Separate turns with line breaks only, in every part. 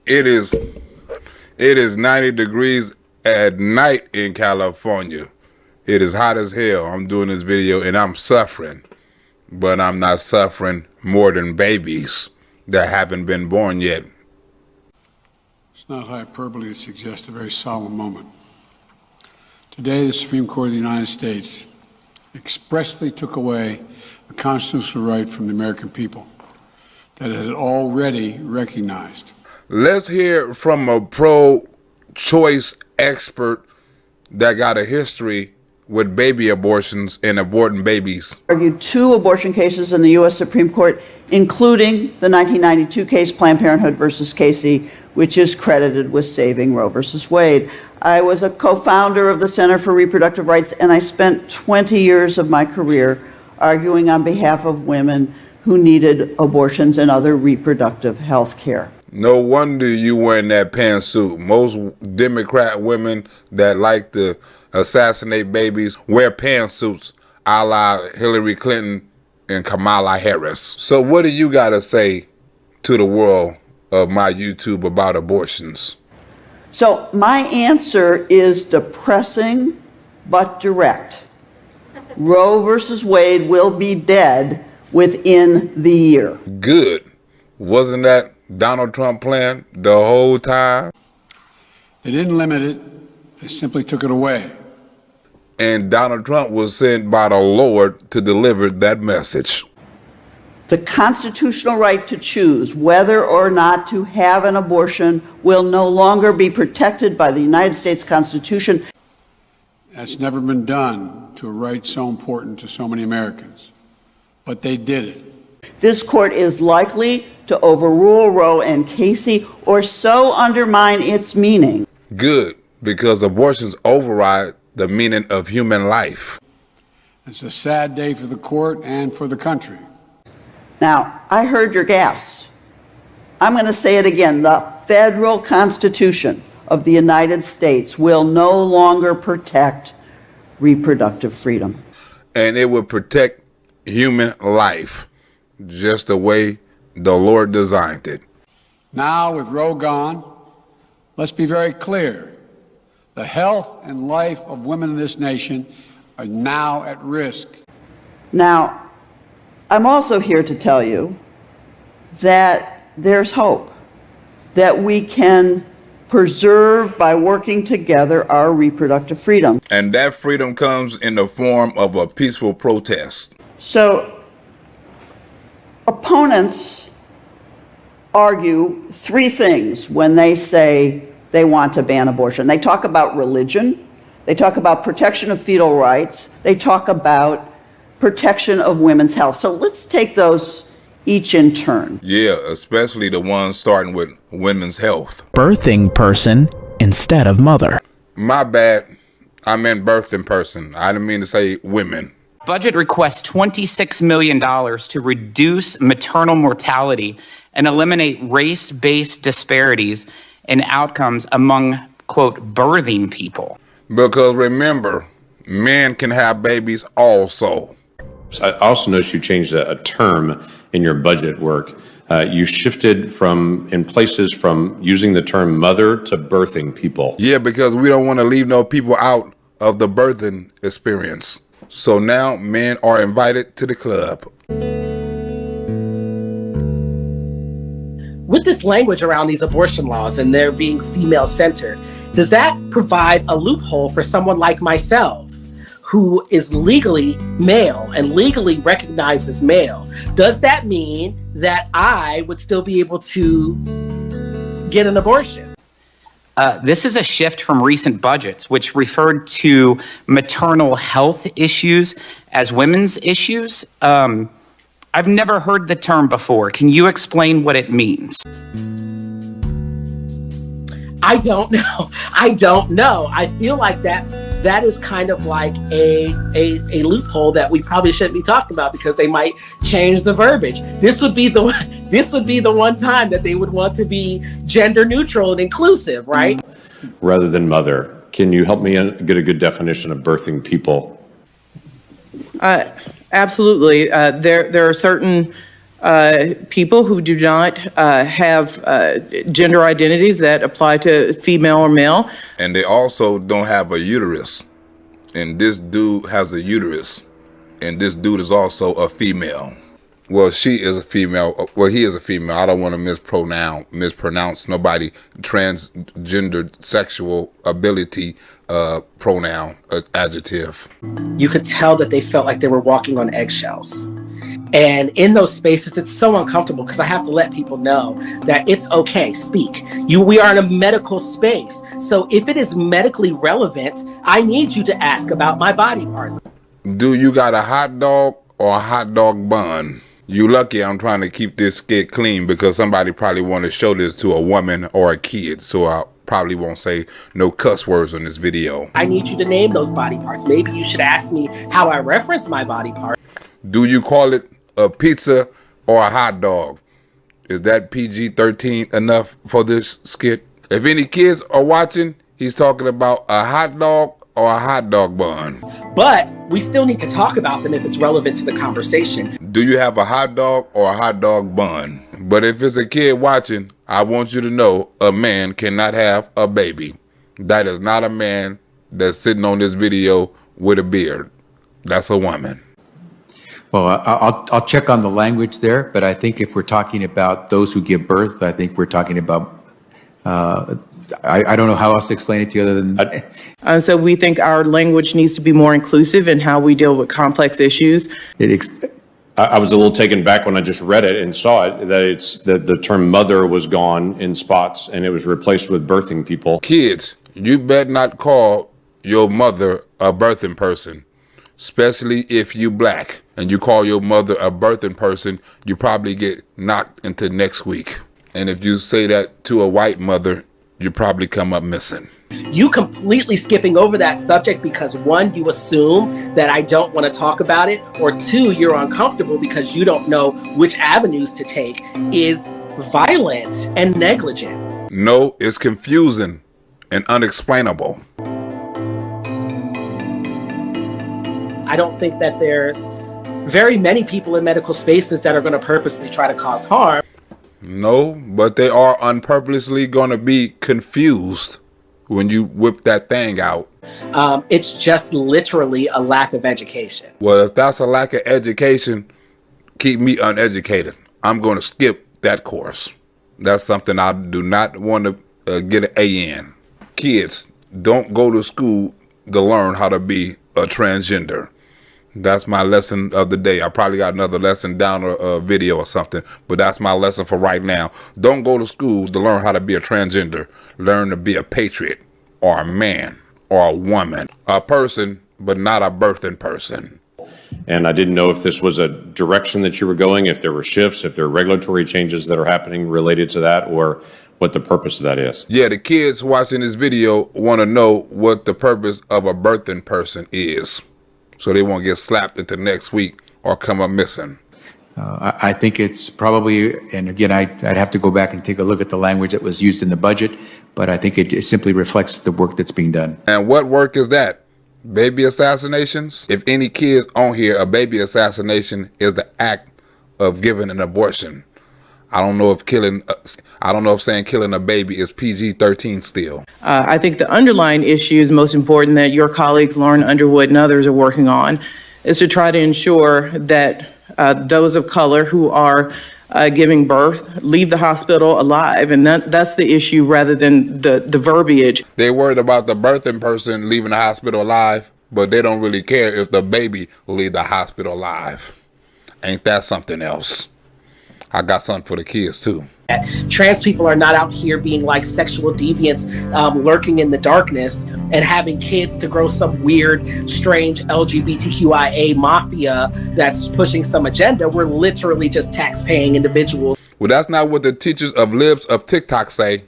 It is 90 degrees at night in California. It is hot as hell. I'm doing this video and I'm suffering, but I'm not suffering more than babies that haven't been born yet.
It's not hyperbole to suggest a very solemn moment. Today, the Supreme Court of the United States expressly took away a constitutional right from the American people that it had already recognized.
Let's hear from a pro-choice expert that got a history with baby abortions and aborting babies.
Argued 2 abortion cases in the U.S. Supreme Court, including the 1992 case Planned Parenthood versus Casey, which is credited with saving Roe v. Wade. I was a co-founder of the Center for Reproductive Rights, and I spent 20 years of my career arguing on behalf of women who needed abortions and other reproductive health care.
No wonder you wearing that pantsuit. Most Democrat women that like to assassinate babies wear pantsuits a la Hillary Clinton and Kamala Harris. So what do you got to say to the world of my YouTube about abortions?
So my answer is depressing but direct. Roe versus Wade will be dead within the year.
Good. Wasn't that Donald Trump plan the whole time?
They didn't limit it, they simply took it away.
And Donald Trump was sent by the Lord to deliver that message.
The constitutional right to choose whether or not to have an abortion will no longer be protected by the United States Constitution.
That's never been done to a right so important to so many Americans, but they did it.
This court is likely to overrule Roe and Casey or so undermine its meaning.
Good, because abortions override the meaning of human life.
It's a sad day for the court and for the country.
Now, I heard your gasps. I'm going to say it again. The federal Constitution of the United States will no longer protect reproductive freedom.
And it will protect human life just the way the Lord designed it.
Now, with Roe gone, let's be very clear. The health and life of women in this nation are now at risk.
Now, I'm also here to tell you that there's hope, that we can preserve by working together our reproductive freedom.
And that freedom comes in the form of a peaceful protest.
So, opponents argue 3 things when they say they want to ban abortion. They talk about religion, they talk about protection of fetal rights, they talk about protection of women's health. So let's take those each in turn.
Yeah, especially the ones starting with women's health.
Birthing person instead of mother.
My bad. I meant birthing person. I didn't mean to say women.
Budget requests $26 million to reduce maternal mortality and eliminate race-based disparities in outcomes among, quote, birthing people.
Because remember, men can have babies also.
I also noticed you changed a term in your budget work. You shifted in places from using the term mother to birthing people.
Yeah, because we don't want to leave no people out of the birthing experience. So now men are invited to the club.
With this language around these abortion laws and their being female-centered, does that provide a loophole for someone like myself, who is legally male and legally recognized as male? Does that mean that I would still be able to get an abortion?
This is a shift from recent budgets, which referred to maternal health issues as women's issues. I've never heard the term before. Can you explain what it means?
I don't know. I feel like that is kind of like a loophole that we probably shouldn't be talking about, because they might change the verbiage. This would be the one time that they would want to be gender neutral and inclusive, right?
Rather than mother. Can you help me get a good definition of birthing people?
Absolutely. There are certain people who do not have gender identities that apply to female or male.
And they also don't have a uterus. And this dude has a uterus. And this dude is also a female. Well, she is a female. Well, he is a female. I don't want to mispronounce nobody transgender sexual ability pronoun adjective.
You could tell that they felt like they were walking on eggshells. And in those spaces, it's so uncomfortable because I have to let people know that it's okay, speak. We are in a medical space. So if it is medically relevant, I need you to ask about my body parts.
Do you got a hot dog or a hot dog bun? You lucky I'm trying to keep this skit clean because somebody probably want to show this to a woman or a kid. So I probably won't say no cuss words on this video.
I need you to name those body parts. Maybe you should ask me how I reference my body part.
Do you call it a pizza or a hot dog? Is that PG-13 enough for this skit? If any kids are watching, he's talking about a hot dog or a hot dog bun.
But we still need to talk about them if it's relevant to the conversation.
Do you have a hot dog or a hot dog bun? But if it's a kid watching, I want you to know a man cannot have a baby. That is not a man that's sitting on this video with a beard. That's a woman.
Well, I'll check on the language there, but I think if we're talking about those who give birth, I think we're talking about, I don't know how else to explain it to you other than.
So we think our language needs to be more inclusive in how we deal with complex issues.
I was a little taken back when I just read it and saw it, that it's the term mother was gone in spots and it was replaced with birthing people.
Kids, you better not call your mother a birthing person, especially if you black and you call your mother a birthing person, you probably get knocked into next week. And if you say that to a white mother, you probably come up missing.
You completely skipping over that subject because one, you assume that I don't want to talk about it, or two, you're uncomfortable because you don't know which avenues to take is violent and negligent.
No, it's confusing and unexplainable.
I don't think that there's very many people in medical spaces that are going to purposely try to cause harm.
No, but they are unpurposely going to be confused when you whip that thing out.
It's just literally a lack of education.
Well, if that's a lack of education, keep me uneducated. I'm going to skip that course. That's something I do not want to get an A in. Kids, don't go to school to learn how to be a transgender. That's my lesson of the day. I probably got another lesson down a video or something, but that's my lesson for right now. Don't go to school to learn how to be a transgender. Learn to be a patriot or a man or a woman. A person, but not a birthing person.
And I didn't know if this was a direction that you were going, if there were shifts, if there are regulatory changes that are happening related to that, or what the purpose of that is.
Yeah, the kids watching this video want to know what the purpose of a birthing person is, so they won't get slapped into next week or come up missing.
I think it's probably, and again, I'd have to go back and take a look at the language that was used in the budget, but I think it simply reflects the work that's being done.
And what work is that? Baby assassinations? If any kids on here, a baby assassination is the act of giving an abortion. I don't know if saying killing a baby is PG-13 still.
I think the underlying issue is most important that your colleagues, Lauren Underwood and others, are working on, is to try to ensure that those of color who are giving birth leave the hospital alive. And that's the issue rather than the verbiage.
They're worried about the birthing person leaving the hospital alive, but they don't really care if the baby will leave the hospital alive. Ain't that something else? I got something for the kids too.
Trans people are not out here being like sexual deviants lurking in the darkness and having kids to grow some weird, strange LGBTQIA mafia that's pushing some agenda. We're literally just tax-paying individuals.
Well, that's not what the teachers of libs of TikTok say.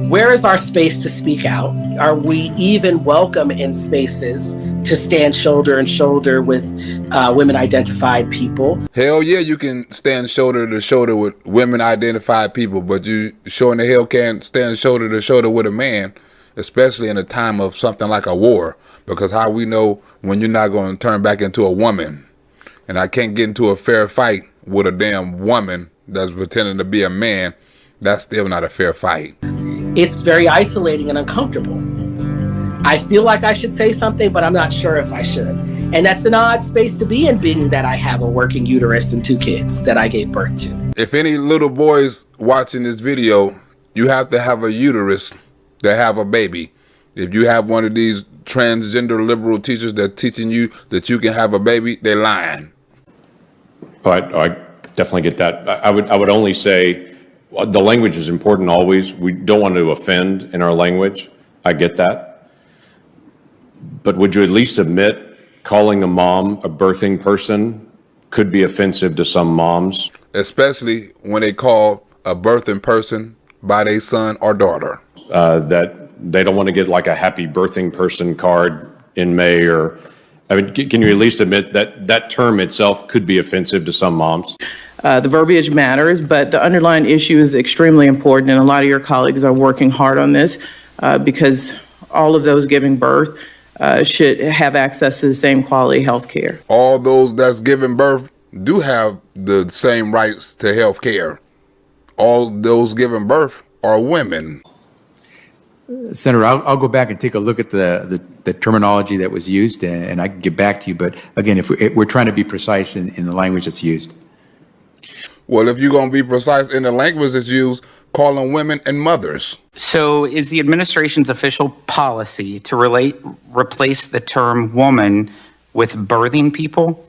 Where is our space to speak out? Are we even welcome in spaces to stand shoulder to shoulder with women-identified people?
Hell yeah, you can stand shoulder to shoulder with women-identified people, but you sure in the hell can't stand shoulder to shoulder with a man especially in a time of something like a war, because how we know when you're not going to turn back into a woman. And I can't get into a fair fight with a damn woman that's pretending to be a man. That's still not a fair fight.
It's very isolating and uncomfortable. I feel like I should say something, but I'm not sure if I should. And that's an odd space to be in, being that I have a working uterus and 2 kids that I gave birth to.
If any little boys watching this video, you have to have a uterus to have a baby. If you have one of these transgender liberal teachers that teaching you that you can have a baby, they're lying.
Oh, I definitely get that. I would only say the language is important always. We don't want to offend in our language. I get that. But would you at least admit calling a mom a birthing person could be offensive to some moms?
Especially when they call a birthing person by their son or daughter.
That they don't want to get like a happy birthing person card in May, or, I mean, can you at least admit that that term itself could be offensive to some moms?
The verbiage matters, but the underlying issue is extremely important, and a lot of your colleagues are working hard on this because all of those giving birth should have access to the same quality health care.
All those that's giving birth do have the same rights to health care. All those giving birth are women.
Senator, I'll go back and take a look at the terminology that was used, and I can get back to you. But again, if we're trying to be precise in the language that's used.
Well, if you're going to be precise in the language that's used, call them women and mothers.
So is the administration's official policy to replace the term woman with birthing people?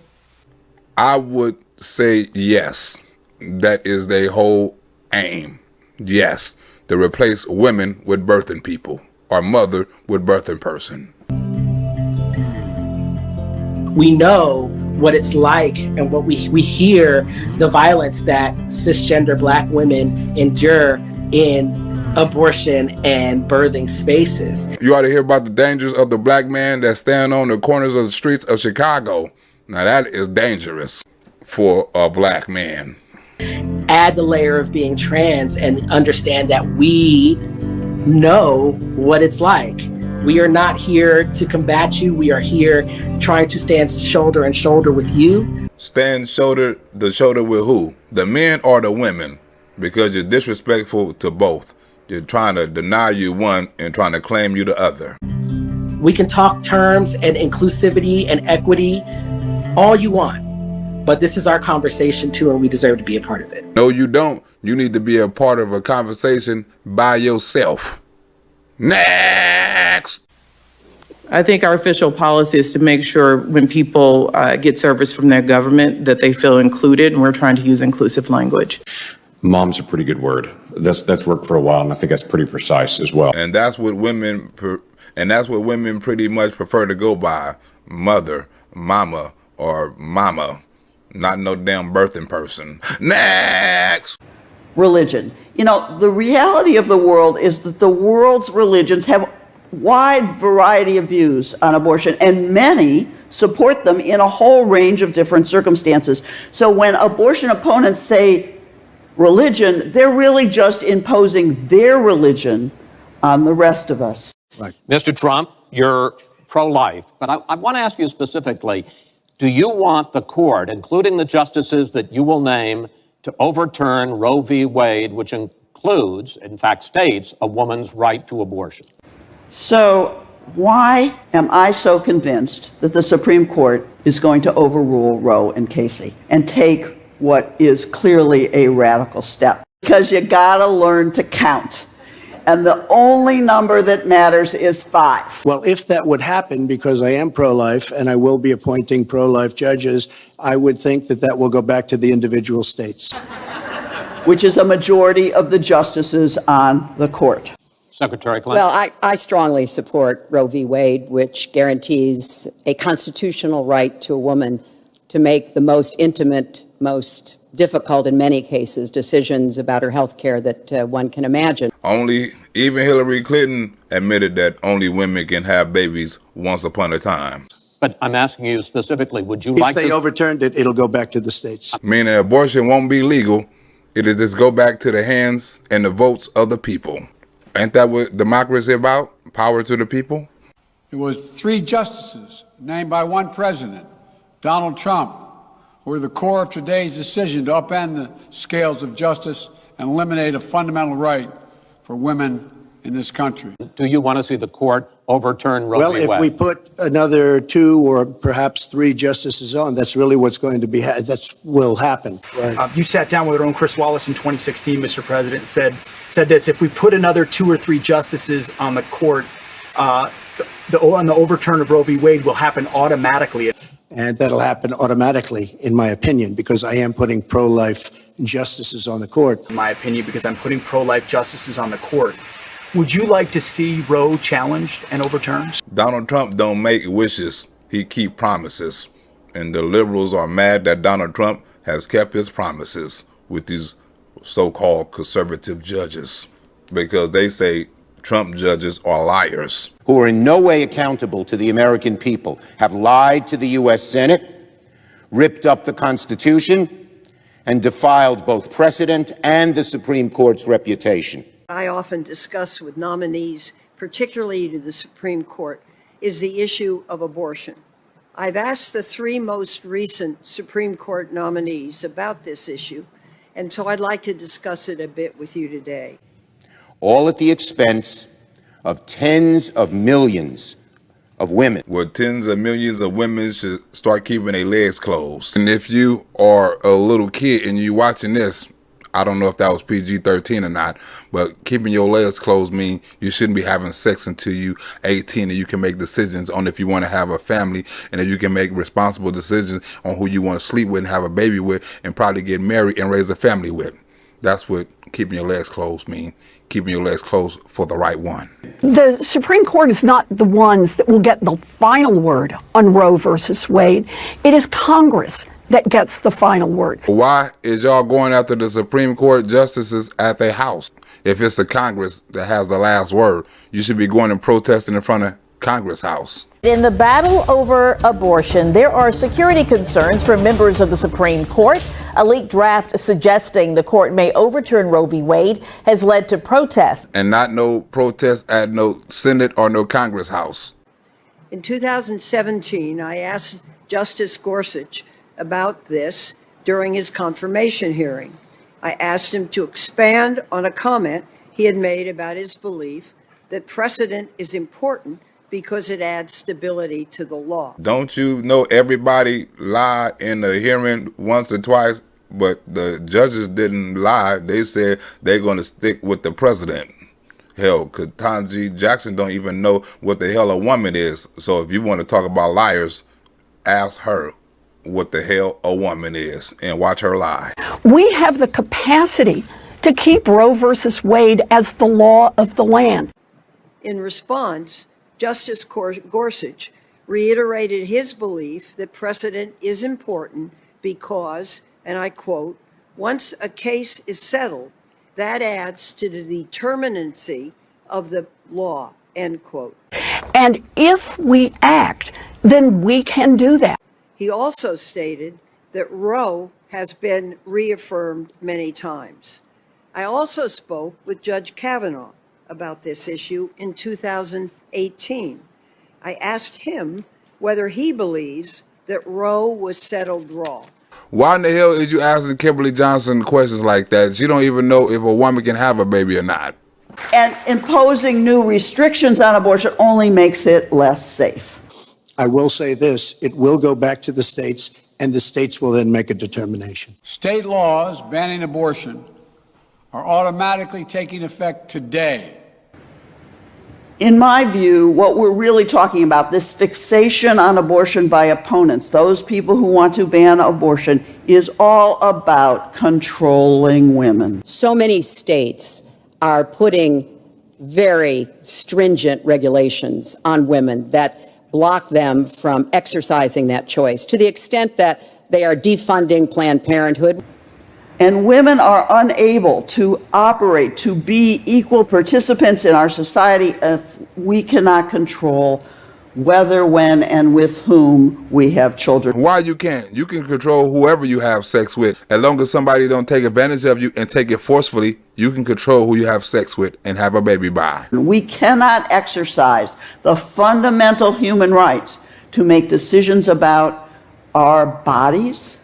I would say yes. That is their whole aim. Yes, to replace women with birthing people, or mother with birthing person.
We know what it's like, and what we hear, the violence that cisgender Black women endure in abortion and birthing spaces.
You ought to hear about the dangers of the Black man that stand on the corners of the streets of Chicago. Now that is dangerous for a Black man.
Add the layer of being trans and understand that we know what it's like. We are not here to combat you. We are here trying to stand shoulder and shoulder with you.
Stand shoulder to shoulder with who? The men or the women? Because you're disrespectful to both. You're trying to deny you one and trying to claim you the other.
We can talk terms and inclusivity and equity all you want, but this is our conversation too, and we deserve to be a part of it.
No, you don't. You need to be a part of a conversation by yourself. Next.
I think our official policy is to make sure when people get service from their government that they feel included, and we're trying to use inclusive language.
Mom's a pretty good word. That's worked for a while, and I think that's pretty precise as well.
And that's what women pretty much prefer to go by: mother, mama, or mama. Not no damn birthing person. Next.
Religion. You know, the reality of the world is that the world's religions have wide variety of views on abortion, and many support them in a whole range of different circumstances. So when abortion opponents say religion, they're really just imposing their religion on the rest of us.
Right. Mr. Trump, you're pro-life, but I want to ask you specifically, do you want the court, including the justices that you will name, to overturn Roe v. Wade, which includes, in fact states, a woman's right to abortion?
So why am I so convinced that the Supreme Court is going to overrule Roe and Casey and take what is clearly a radical step? Because you gotta learn to count. And the only number that matters is 5.
Well, if that would happen, because I am pro-life and I will be appointing pro-life judges, I would think that that will go back to the individual states.
Which is a majority of the justices on the court.
Secretary Clinton.
Well, I strongly support Roe v. Wade, which guarantees a constitutional right to a woman to make the most intimate, most difficult in many cases decisions about her health care that one can imagine.
Even Hillary Clinton admitted that only women can have babies once upon a time.
But I'm asking you specifically, would you
If they overturned it, it'll go back to the states.
Meaning abortion won't be legal. It'll just go back to the hands and the votes of the people. Ain't that what democracy about? power to the people?
It was 3 justices named by one president, Donald Trump, who were the core of today's decision to upend the scales of justice and eliminate a fundamental right for women in this country.
Do you want to see the court overturn Roe v. Wade?
Well, if we put another 2 or perhaps 3 justices on, that's really what's going to be, will happen.
You sat down with our own Chris Wallace in 2016, Mr. President, and said this: if we put another 2 or 3 justices on the court, on the overturn of Roe v. Wade will happen automatically.
And that'll happen automatically, in my opinion, because I am putting pro-life justices on the court.
In my opinion, because I'm putting pro-life justices on the court. Would you like to see Roe challenged and overturned?
Donald Trump don't make wishes, he keep promises. And the liberals are mad that Donald Trump has kept his promises with these so-called conservative judges, because they say Trump judges are liars.
Who are in no way accountable to the American people, have lied to the U.S. Senate, ripped up the Constitution, and defiled both precedent and the Supreme Court's reputation.
I often discuss with nominees, particularly to the Supreme Court, is the issue of abortion. I've asked the 3 most recent Supreme Court nominees about this issue, and so I'd like to discuss it a bit with you today.
All at the expense of tens of millions of women.
Well, tens of millions of women should start keeping their legs closed. And if you are a little kid and you watching this, I don't know if that was PG-13 or not, but keeping your legs closed means you shouldn't be having sex until you 18 and you can make decisions on if you want to have a family, and if you can make responsible decisions on who you want to sleep with and have a baby with and probably get married and raise a family with. That's what keeping your legs closed means. Keeping your legs closed for the right one.
The Supreme Court is not the ones that will get the final word on Roe versus Wade. It is Congress that gets the final word.
Why is y'all going after the Supreme Court justices at their house? If it's the Congress that has the last word, you should be going and protesting in front of Congress House.
In the battle over abortion, there are security concerns for members of the Supreme Court. A leaked draft suggesting the court may overturn Roe v. Wade has led to protests.
And not no protests at no Senate or no Congress House.
In 2017, I asked Justice Gorsuch about this during his confirmation hearing. I asked him to expand on a comment he had made about his belief that precedent is important because it adds stability to the law.
Don't you know everybody lied in the hearing once or twice, but the judges didn't lie. They said they're going to stick with the president. Hell, Ketanji Jackson don't even know what the hell a woman is. So if you want to talk about liars, ask her what the hell a woman is and watch her lie.
We have the capacity to keep Roe versus Wade as the law of the land.
In response, Justice Gorsuch reiterated his belief that precedent is important because, and I quote, once a case is settled, that adds to the determinacy of the law, end quote.
And if we act, then we can do that.
He also stated that Roe has been reaffirmed many times. I also spoke with Judge Kavanaugh about this issue in 2018. I asked him whether he believes that Roe was settled wrong.
Why in the hell is you asking Kimberly Johnson questions like that? She don't even know if a woman can have a baby or not.
And imposing new restrictions on abortion only makes it less safe.
I will say this, it will go back to the states, and the states will then make a determination.
State laws banning abortion are automatically taking effect today.
In my view, what we're really talking about, this fixation on abortion by opponents, those people who want to ban abortion, is all about controlling women.
So many states are putting very stringent regulations on women that block them from exercising that choice, to the extent that they are defunding Planned Parenthood.
And women are unable to operate, to be equal participants in our society if we cannot control whether, when, and with whom we have children.
Why you can't? You can control whoever you have sex with. As long as somebody don't take advantage of you and take it forcefully, you can control who you have sex with and have a baby by.
We cannot exercise the fundamental human rights to make decisions about our bodies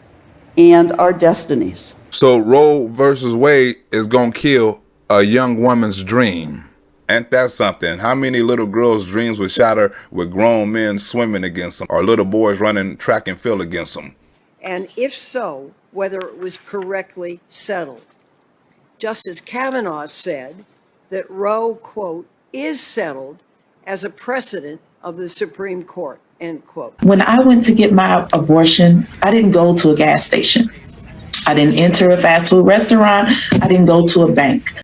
and our destinies.
So Roe versus Wade is gonna kill a young woman's dream. Ain't that something? How many little girls' dreams would shatter with grown men swimming against them or little boys running track and field against them?
And if so, whether it was correctly settled. Justice Kavanaugh said that Roe, quote, is settled as a precedent of the Supreme Court, end quote.
When I went to get my abortion, I didn't go to a gas station. I didn't enter a fast food restaurant. I didn't go to a bank.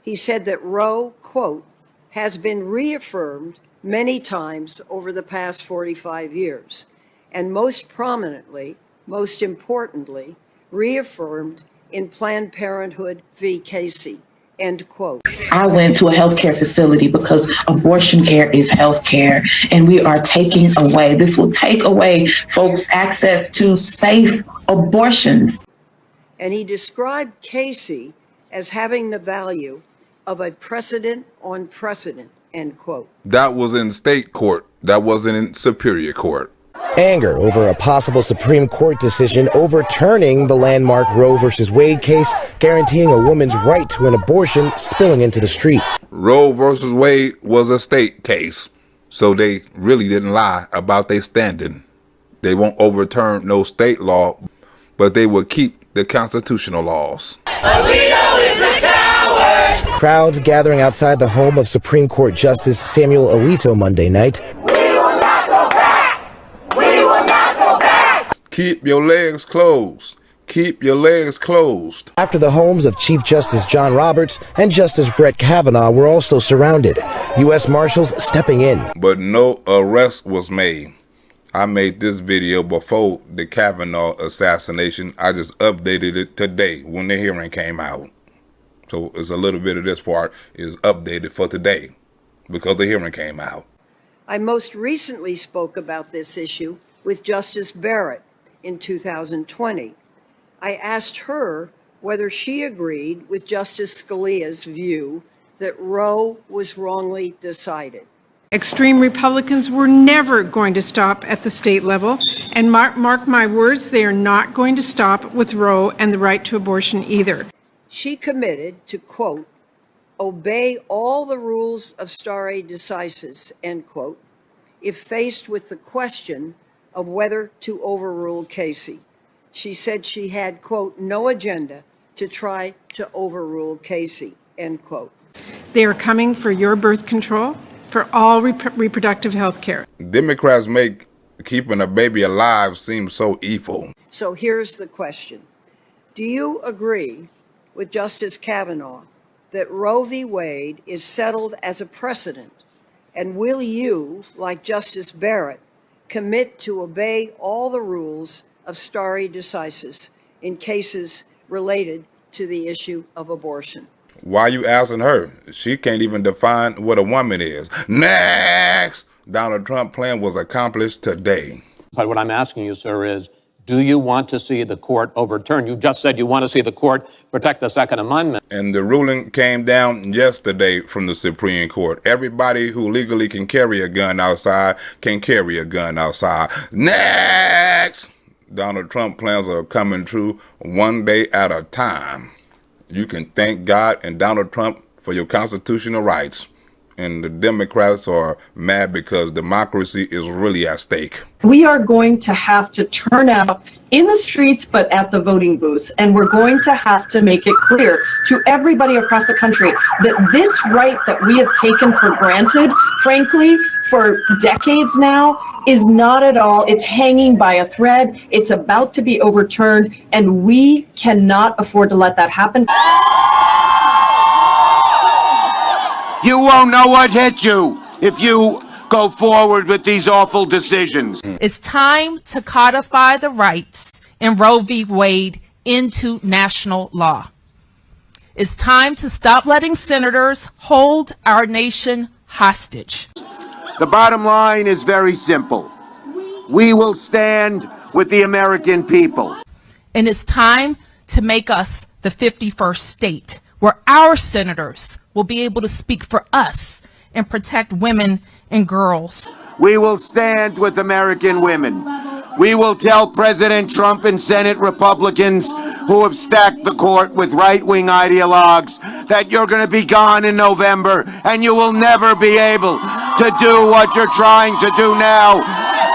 He said that Roe, quote, has been reaffirmed many times over the past 45 years, and most prominently, most importantly, reaffirmed in Planned Parenthood v. Casey, end quote.
I went to a healthcare facility because abortion care is healthcare, and we are taking away, this will take away folks' access to safe abortions.
And he described Casey as having the value of a precedent on precedent, end quote.
That was in state court. That wasn't in superior court.
Anger over a possible Supreme Court decision overturning the landmark Roe v. Wade case, guaranteeing a woman's right to an abortion, spilling into the streets.
Roe versus Wade was a state case, so they really didn't lie about their standing. They won't overturn no state law, but they will keep the constitutional laws.
Alito is a coward! Crowds gathering outside the home of Supreme Court Justice Samuel Alito Monday night.
We will not go back! We will not go back!
Keep your legs closed. Keep your legs closed.
After the homes of Chief Justice John Roberts and Justice Brett Kavanaugh were also surrounded, U.S. Marshals stepping in.
But no arrest was made. I made this video before the Kavanaugh assassination. I just updated it today when the hearing came out. So it's a little bit of this part is updated for today because the hearing came out.
I most recently spoke about this issue with Justice Barrett in 2020. I asked her whether she agreed with Justice Scalia's view that Roe was wrongly decided.
Extreme Republicans were never going to stop at the state level, and mark my words, they are not going to stop with Roe and the right to abortion either.
She committed to, quote, obey all the rules of stare decisis, end quote, if faced with the question of whether to overrule Casey. She said she had, quote, no agenda to try to overrule Casey, end quote.
They are coming for your birth control, for all reproductive health care.
Democrats make keeping a baby alive seem so evil.
So here's the question. Do you agree with Justice Kavanaugh that Roe v. Wade is settled as a precedent? And will you, like Justice Barrett, commit to obey all the rules of stare decisis in cases related to the issue of abortion?
Why are you asking her? She can't even define what a woman is. Next! Donald Trump's plan was accomplished today.
But what I'm asking you, sir, is do you want to see the court overturned? You just said you want to see the court protect the Second Amendment.
And the ruling came down yesterday from the Supreme Court. Everybody who legally can carry a gun outside can carry a gun outside. Next! Donald Trump plans are coming true one day at a time. You can thank God and Donald Trump for your constitutional rights. And the Democrats are mad because democracy is really at stake.
We are going to have to turn out in the streets, but at the voting booths. And we're going to have to make it clear to everybody across the country that this right that we have taken for granted, frankly, for decades now, is not at all. It's hanging by a thread. It's about to be overturned, and we cannot afford to let that happen.
You won't know what hit you if you go forward with these awful decisions.
It's time to codify the rights in Roe v. Wade into national law. It's time to stop letting senators hold our nation hostage.
The bottom line is very simple. We will stand with the American people.
And it's time to make us the 51st state, where our senators will be able to speak for us and protect women and girls.
We will stand with American women. We will tell President Trump and Senate Republicans who have stacked the court with right-wing ideologues that you're going to be gone in November and you will never be able to do what you're trying to do now,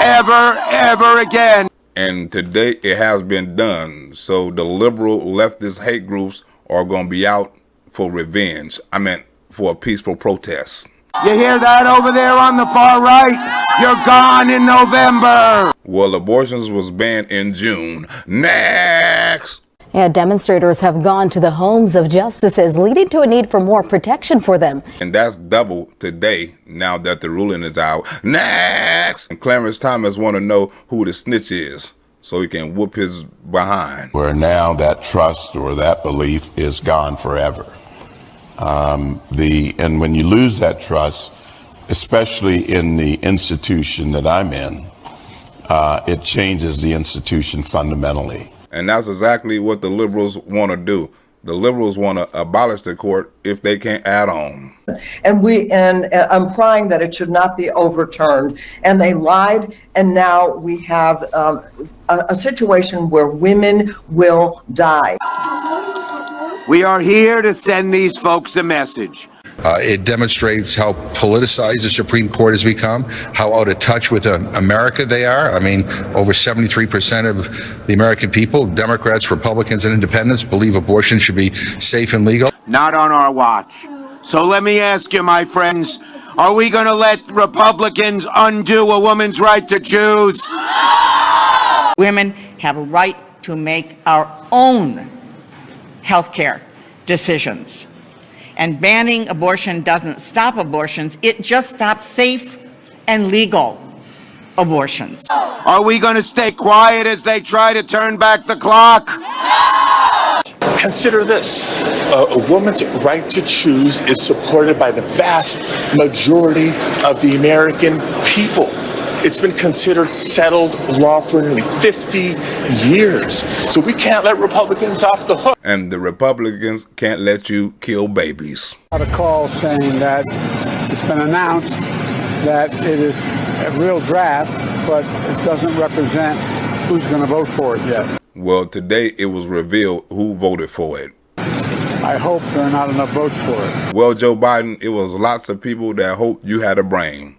ever again.
And today it has been done. So the liberal leftist hate groups are going to be out for revenge. I meant for a peaceful protest.
You hear that over there on the far right? You're gone in November.
Well, abortions was banned in June. Next.
And demonstrators have gone to the homes of justices, leading to a need for more protection for them.
And that's double today, now that the ruling is out. Next! And Clarence Thomas want to know who the snitch is, so he can whoop his behind.
Where now that trust or that belief is gone forever. And when you lose that trust, especially in the institution that I'm in, it changes the institution fundamentally.
And that's exactly what the liberals want to do. The liberals want to abolish the court if they can't add on.
And implying that it should not be overturned. And they lied, and now we have a situation where women will die.
We are here to send these folks a message.
It demonstrates how politicized the Supreme Court has become, how out of touch with America they are. I mean, over 73% of the American people, Democrats, Republicans, and independents, believe abortion should be safe and legal.
Not on our watch. So let me ask you, my friends, are we going to let Republicans undo a woman's right to choose?
Women have a right to make our own health care decisions. And banning abortion doesn't stop abortions, it just stops safe and legal abortions.
Are we going to stay quiet as they try to turn back the clock?
Consider this, a woman's right to choose is supported by the vast majority of the American people. It's been considered settled law for nearly 50 years. So we can't let Republicans off the hook.
And the Republicans can't let you kill babies.
Got a call saying that it's been announced that it is a real draft, but it doesn't represent who's going to vote for it yet.
Well, today it was revealed who voted for it.
I hope there are not enough votes for it.
Well, Joe Biden, it was lots of people that hoped you had a brain.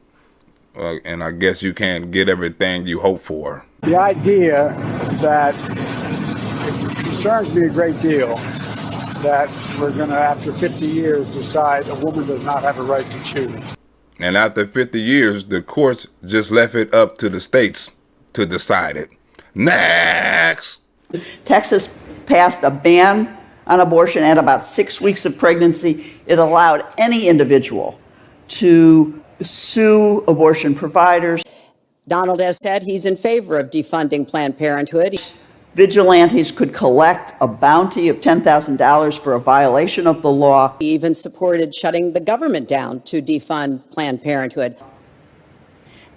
And I guess you can't get everything you hope for.
The idea that it concerns me a great deal that we're going to, after 50 years, decide a woman does not have a right to choose.
And after 50 years, the courts just left it up to the states to decide it. Next!
Texas passed a ban on abortion at about 6 weeks of pregnancy. It allowed any individual to sue abortion providers.
Donald has said he's in favor of defunding Planned Parenthood.
Vigilantes could collect a bounty of $10,000 for a violation of the law.
He even supported shutting the government down to defund Planned Parenthood.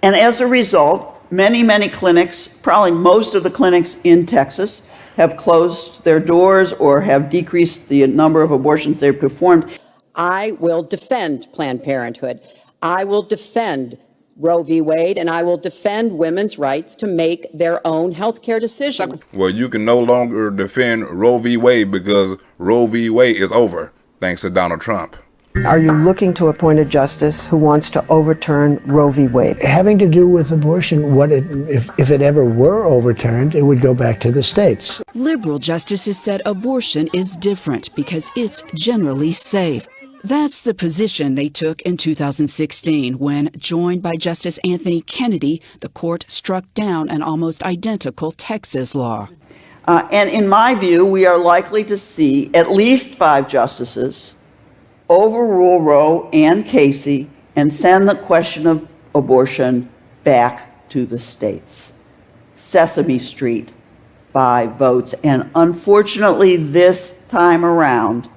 And as a result, many clinics, probably most of the clinics in Texas, have closed their doors or have decreased the number of abortions they've performed.
I will defend Planned Parenthood. I will defend Roe v. Wade, and I will defend women's rights to make their own health care decisions.
Well, you can no longer defend Roe v. Wade because Roe v. Wade is over, thanks to Donald Trump.
Are you looking to appoint a justice who wants to overturn Roe v. Wade?
Having to do with abortion, if it ever were overturned, it would go back to the states.
Liberal justices said abortion is different because it's generally safe. That's the position they took in 2016 when, joined by Justice Anthony Kennedy, the court struck down an almost identical Texas law.
And in my view, we are likely to see at least 5 justices overrule Roe and Casey and send the question of abortion back to the states. Sesame Street, 5 votes. And unfortunately, this time around,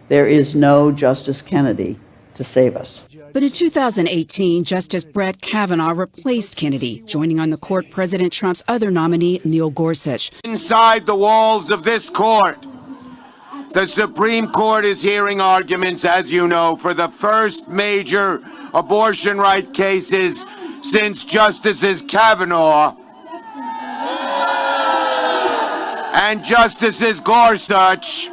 there is no Justice Kennedy to save us.
But in 2018, Justice Brett Kavanaugh replaced Kennedy, joining on the court President Trump's other nominee, Neil Gorsuch.
Inside the walls of this court, the Supreme Court is hearing arguments, as you know, for the first major abortion right cases since Justices Kavanaugh and Justices Gorsuch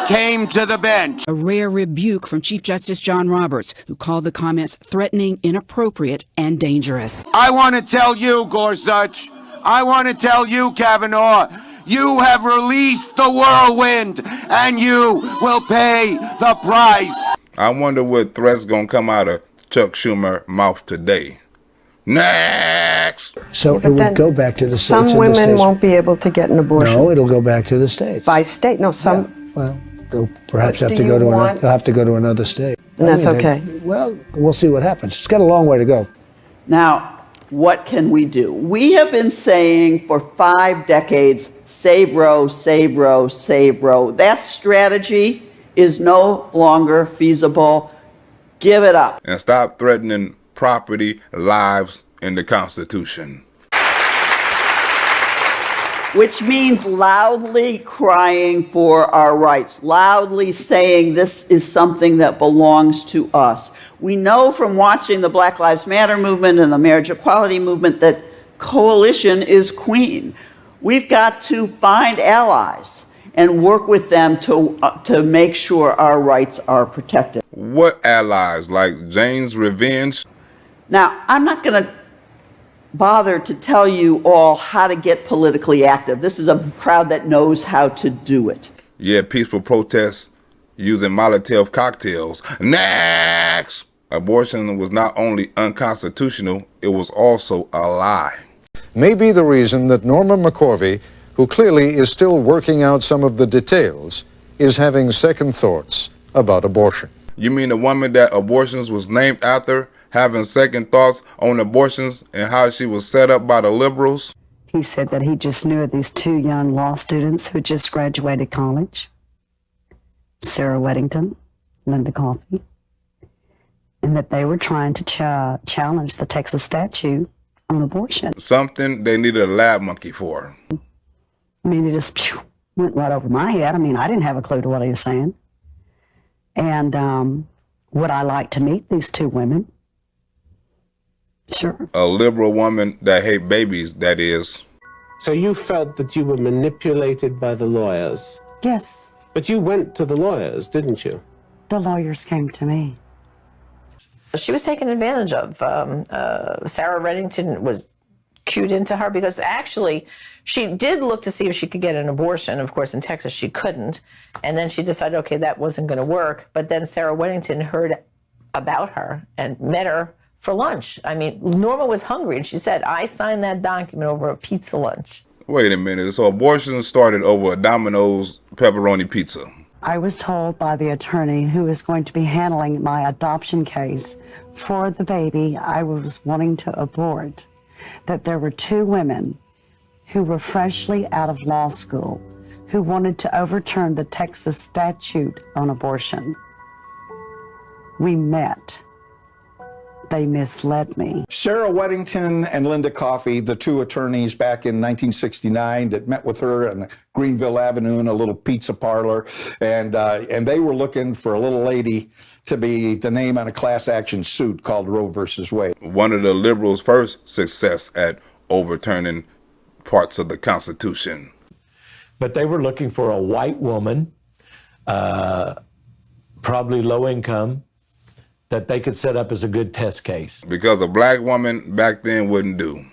came to the bench.
A rare rebuke from Chief Justice John Roberts, who called the comments threatening, inappropriate, and dangerous.
I want to tell you, Gorsuch, I want to tell you, Kavanaugh, you have released the whirlwind, and you will pay the price.
I wonder what threats gonna come out of Chuck Schumer's mouth today. Next!
So it would go back to the states.
Some women won't be able to get an abortion.
No, it'll go back to the states.
By state? No, some.
Yeah, well, they'll perhaps
But
have
do
to go
you
to
want-
they'll have to go to another state.
And that's okay.
Well, we'll see what happens. It's got a long way to go.
Now, what can we do? We have been saying for 5 decades, save Roe, save Roe, save Roe. That strategy is no longer feasible. Give it up.
And stop threatening property, lives, and the Constitution.
Which means loudly crying for our rights, loudly saying this is something that belongs to us. We know from watching the Black Lives Matter movement and the marriage equality movement that coalition is queen. We've got to find allies and work with them to make sure our rights are protected.
What allies? Like Jane's Revenge?
Now, I'm not going to bother to tell you all how to get politically active. This is a crowd that knows how to do it.
Yeah, peaceful protests using Molotov cocktails. Next! Abortion was not only unconstitutional, it was also a lie.
May be the reason that Norma McCorvey, who clearly is still working out some of the details, is having second thoughts about abortion.
You mean the woman that abortions was named after having second thoughts on abortions and how she was set up by the liberals?
He said that he just knew of these 2 young law students who just graduated college, Sarah Weddington, Linda Coffey, and that they were trying to challenge the Texas statute on abortion.
Something they needed a lab monkey for.
I mean, it just went right over my head. I mean, I didn't have a clue to what he was saying. And would I like to meet these 2 women? Sure.
A liberal woman that hate babies, that is.
So you felt that you were manipulated by the lawyers?
Yes.
But you went to the lawyers, didn't you?
The lawyers came to me.
She was taken advantage of. Sarah Reddington was cued into her because actually she did look to see if she could get an abortion. Of course, in Texas, she couldn't. And then she decided, okay, that wasn't going to work. But then Sarah Weddington heard about her and met her for lunch. I mean, Norma was hungry, and she said, I signed that document over a pizza lunch.
Wait a minute. So abortion started over a Domino's pepperoni pizza.
I was told by the attorney who is going to be handling my adoption case for the baby I was wanting to abort that there were 2 women who were freshly out of law school who wanted to overturn the Texas statute on abortion. We met. They misled me.
Sarah Weddington and Linda Coffey, the 2 attorneys back in 1969 that met with her on Greenville Avenue in a little pizza parlor, and they were looking for a little lady to be the name on a class action suit called Roe versus Wade.
One of the liberals' first success at overturning parts of the Constitution.
But they were looking for a white woman, probably low income, that they could set up as a good test case.
Because a black woman back then wouldn't do.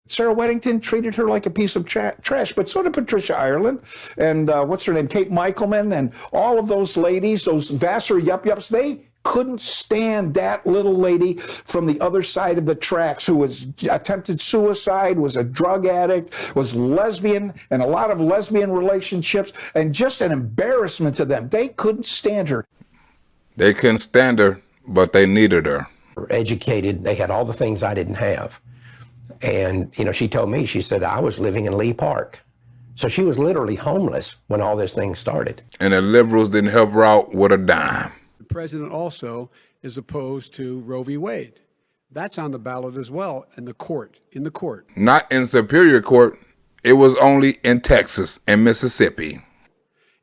Sarah Weddington treated her like a piece of trash, but so did Patricia Ireland and what's her name, Kate Michelman, and all of those ladies, those Vassar yup-yups, they couldn't stand that little lady from the other side of the tracks who was attempted suicide, was a drug addict, was lesbian, and a lot of lesbian relationships, and just an embarrassment to them. They couldn't stand her.
They couldn't stand her, but they needed her.
Educated, they had all the things I didn't have. And, you know, she told me, she said, I was living in Lee Park. So she was literally homeless when all this thing started.
And the liberals didn't help her out with a dime.
president also is opposed to Roe v. Wade. That's on the ballot as well in the court.
Not in Superior Court. It was only in Texas and Mississippi.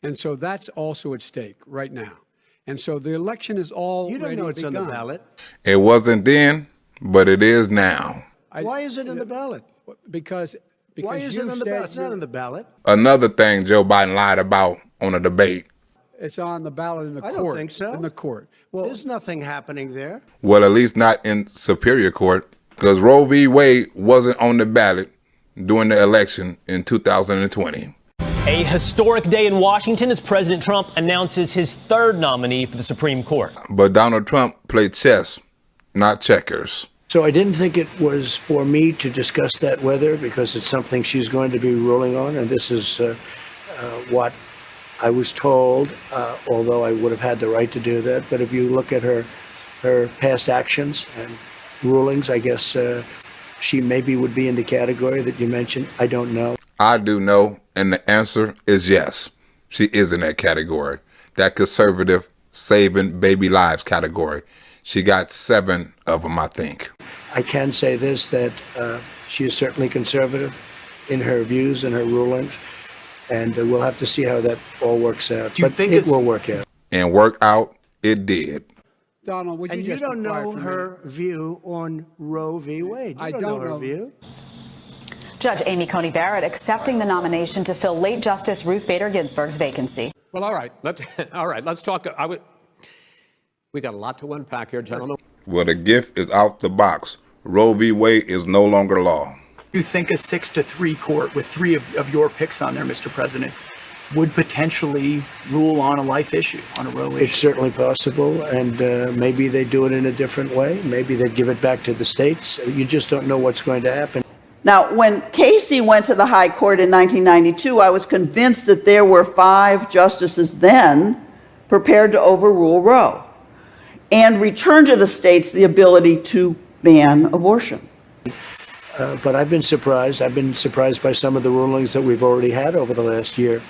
And so that's also at stake right now. And so the election is already
You don't know it's
begun.
on the ballot.
It wasn't then, but it is now.
Why is it on the ballot?
Because
Why is it on the ballot? It's not on the ballot.
Another thing Joe Biden lied about on a debate.
it's on the ballot in the
I
court.
don't think so.
In the court. Well,
There's nothing happening there.
Well, at least not in Superior Court, because Roe v. Wade wasn't on the ballot during the election in 2020.
A historic day in Washington as President Trump announces his third nominee for the Supreme Court.
But Donald Trump played chess, not checkers.
So I didn't think it was for me to discuss that with her because it's something she's going to be ruling on, and this is what I was told, although I would have had the right to do that. But if you look at her past actions and rulings, I guess she maybe would be in the category that you mentioned. I don't know.
I do know, and the answer is yes. She is in that category, that conservative saving baby lives category. She got 7 of them, I think.
I can say this, that she is certainly conservative in her views and her rulings, and we'll have to see how that all works out.
Do you
but
think
it will work out.
And work out, it did.
Donald, would you
And
just
you don't
be quiet
know
for a
her
minute?
view on Roe v. Wade. You don't know her view.
Judge Amy Coney Barrett accepting the nomination to fill late Justice Ruth Bader Ginsburg's vacancy.
Well, all right. Let's talk. We got a lot to unpack here, gentlemen.
Well, the gift is out the box. Roe v. Wade is no longer law.
You think a 6-3 court with 3 of your picks on there, Mr. President, would potentially rule on a life issue, on a Roe issue?
It's certainly possible, and maybe they do it in a different way. Maybe they give it back to the states. You just don't know what's going to happen.
Now, when Casey went to the High Court in 1992, I was convinced that there were 5 justices then prepared to overrule Roe and return to the states the ability to ban abortion.
But I've been surprised. I've been surprised by some of the rulings that we've already had over the last year.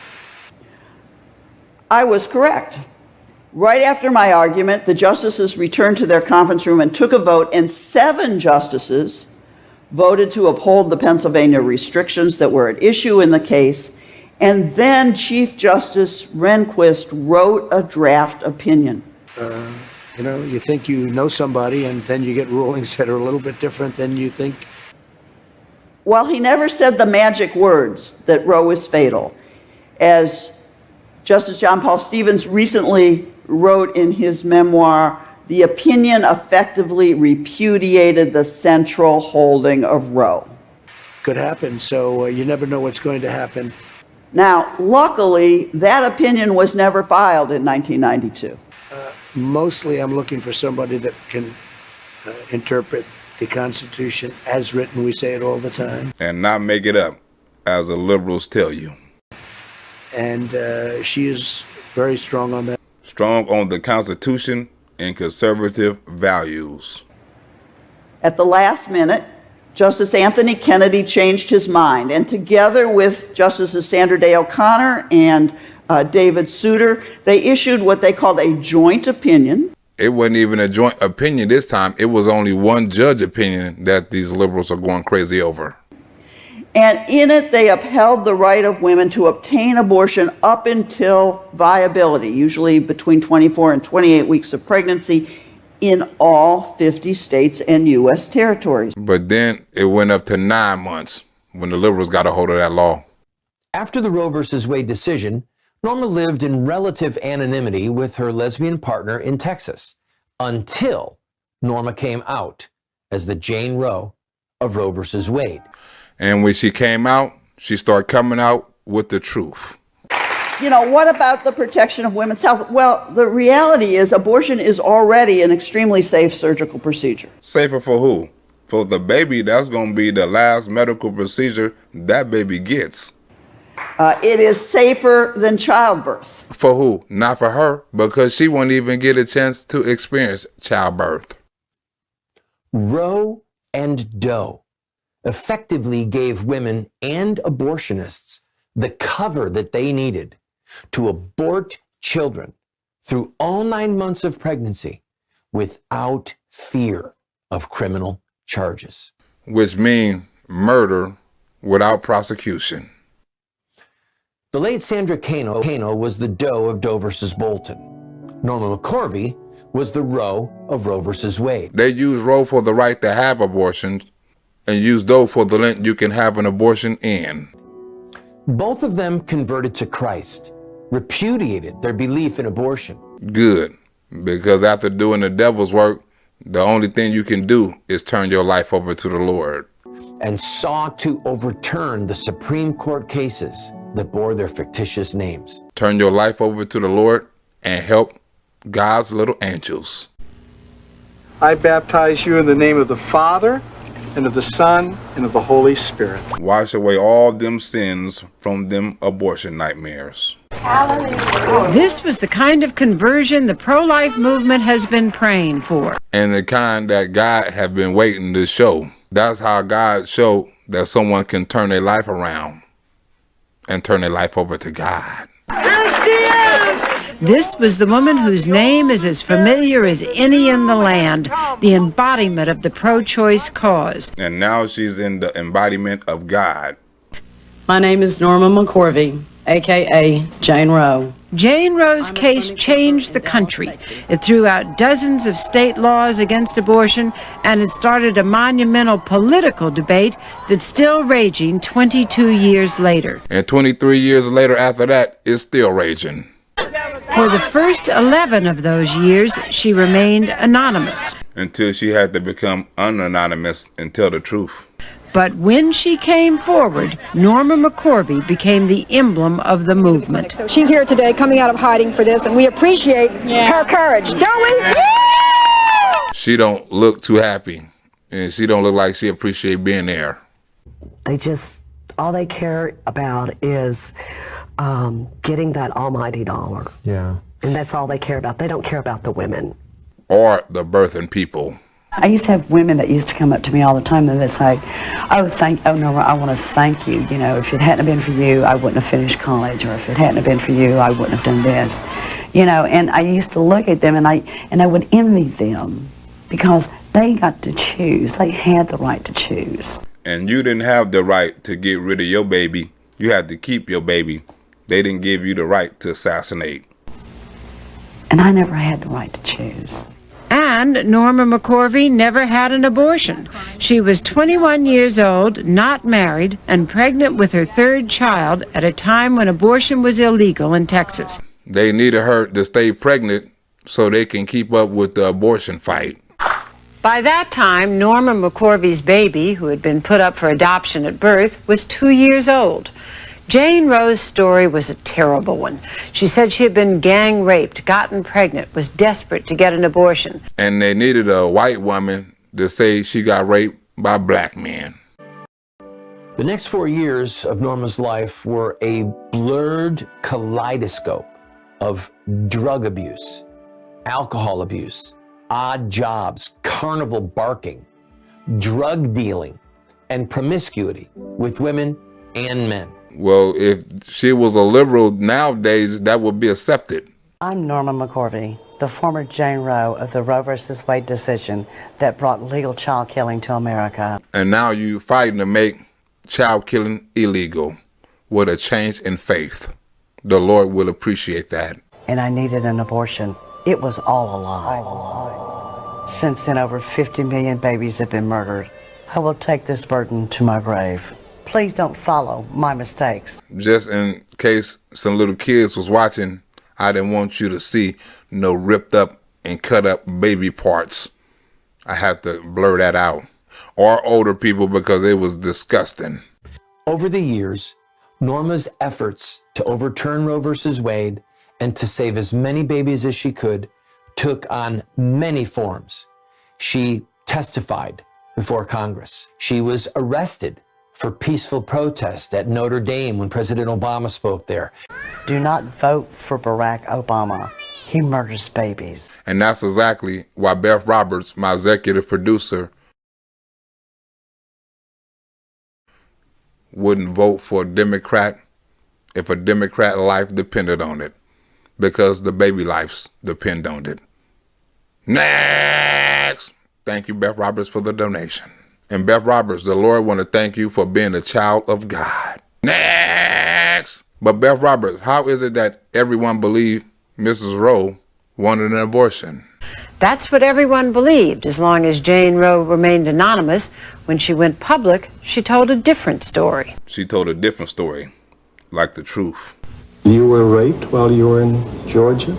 I was correct. Right after my argument, the justices returned to their conference room and took a vote, and 7 justices voted to uphold the Pennsylvania restrictions that were at issue in the case, and then Chief Justice Rehnquist wrote a draft opinion.
You think you know somebody, and then you get rulings that are a little bit different than you think.
Well, he never said the magic words that Roe is fatal. As Justice John Paul Stevens recently wrote in his memoir, the opinion effectively repudiated the central holding of Roe.
Could happen, so you never know what's going to happen.
Now, luckily, that opinion was never filed in 1992.
Mostly I'm looking for somebody that can interpret the Constitution as written. We say it all the time.
And not make it up, as the liberals tell you.
And she is very strong on that.
Strong on the Constitution and conservative values.
At the last minute, Justice Anthony Kennedy changed his mind, and together with Justices Sandra Day O'Connor and David Souter, they issued what they called a joint opinion.
It wasn't even a joint opinion this time. It was only one judge opinion that these liberals are going crazy over.
And in it, they upheld the right of women to obtain abortion up until viability, usually between 24 and 28 weeks of pregnancy, in all 50 states and U.S. territories.
But then it went up to 9 months when the liberals got a hold of that law.
After the Roe v. Wade decision, Norma lived in relative anonymity with her lesbian partner in Texas until Norma came out as the Jane Roe of Roe v. Wade.
And when she came out, she started coming out with the truth.
What about the protection of women's health? Well, the reality is abortion is already an extremely safe surgical procedure.
Safer for who? For the baby, that's going to be the last medical procedure that baby gets.
It is safer than childbirth.
For who? Not for her, because she won't even get a chance to experience childbirth.
Roe and Doe effectively gave women and abortionists the cover that they needed to abort children through all 9 months of pregnancy without fear of criminal charges.
Which means murder without prosecution.
The late Sandra Cano was the Doe of Doe versus Bolton. Norma McCorvey was the Roe of Roe versus Wade.
They use Roe for the right to have abortions and use Doe for the length you can have an abortion in.
Both of them converted to Christ, repudiated their belief in abortion.
Good, because after doing the devil's work, the only thing you can do is turn your life over to the Lord.
And sought to overturn the Supreme Court cases that bore their fictitious names.
Turn your life over to the Lord and help God's little angels.
I baptize you in the name of the Father, and of the Son, and of the Holy Spirit.
Wash away all them sins from them abortion nightmares.
This was the kind of conversion the pro-life movement has been praying for.
And the kind that God had been waiting to show. That's how God showed that someone can turn their life around and turn their life over to God.
Here she is! This was the woman whose name is as familiar as any in the land, the embodiment of the pro-choice cause.
And now she's in the embodiment of God.
My name is Norma McCorvey, a.k.a. Jane Roe.
Jane Roe's case changed the country. It threw out dozens of state laws against abortion, and it started a monumental political debate that's still raging 22 years later.
And 23 years later after that, it's still raging.
For the first 11 of those years, she remained anonymous.
Until she had to become unanonymous and tell the truth.
But when she came forward, Norma McCorvey became the emblem of the movement.
So she's here today coming out of hiding for this, and we appreciate her courage, don't we?
She don't look too happy, and she don't look like she appreciate being there.
They just, all they care about is getting that almighty dollar.
Yeah.
And that's all they care about. They don't care about the women.
Or the birthing people.
I used to have women that used to come up to me all the time and they'd say, oh Norma, I want to thank you. You know, if it hadn't been for you, I wouldn't have finished college, or if it hadn't been for you, I wouldn't have done this. You know, and I used to look at them and I would envy them because they got to choose. They had the right to choose.
And you didn't have the right to get rid of your baby. You had to keep your baby. They didn't give you the right to assassinate.
And I never had the right to choose.
And Norma McCorvey never had an abortion. She was 21 years old, not married, and pregnant with her third child at a time when abortion was illegal in Texas.
They needed her to stay pregnant so they can keep up with the abortion fight.
By that time, Norma McCorvey's baby, who had been put up for adoption at birth, was 2 years old. Jane Roe's story was a terrible one. She said she had been gang raped, gotten pregnant, was desperate to get an abortion.
And they needed a white woman to say she got raped by black men.
The next 4 years of Norma's life were a blurred kaleidoscope of drug abuse, alcohol abuse, odd jobs, carnival barking, drug dealing, and promiscuity with women and men.
Well, if she was a liberal nowadays, that would be accepted.
I'm Norma McCorvey, the former Jane Roe of the Roe versus Wade decision that brought legal child killing to America.
And now you fighting to make child killing illegal with a change in faith. The Lord will appreciate that.
And I needed an abortion. It was all a lie. Since then, over 50 million babies have been murdered. I will take this burden to my grave. Please don't follow my mistakes.
Just in case some little kids was watching, I didn't want you to see no ripped up and cut up baby parts. I had to blur that out. Or older people because it was disgusting.
Over the years, Norma's efforts to overturn Roe versus Wade and to save as many babies as she could took on many forms. She testified before Congress. She was arrested for peaceful protest at Notre Dame when President Obama spoke there.
Do not vote for Barack Obama. He murders babies.
And that's exactly why Beth Roberts, my executive producer, wouldn't vote for a Democrat if a Democrat life depended on it. because the baby lives depend on it. Next! Thank you, Beth Roberts, for the donation. And Beth Roberts, the Lord want to thank you for being a child of God. Next! But Beth Roberts, how is it that everyone believed Mrs. Roe wanted an abortion?
That's what everyone believed, as long as Jane Roe remained anonymous. When she went public, she told a different story.
She told a different story, like the truth.
You were raped while you were in Georgia?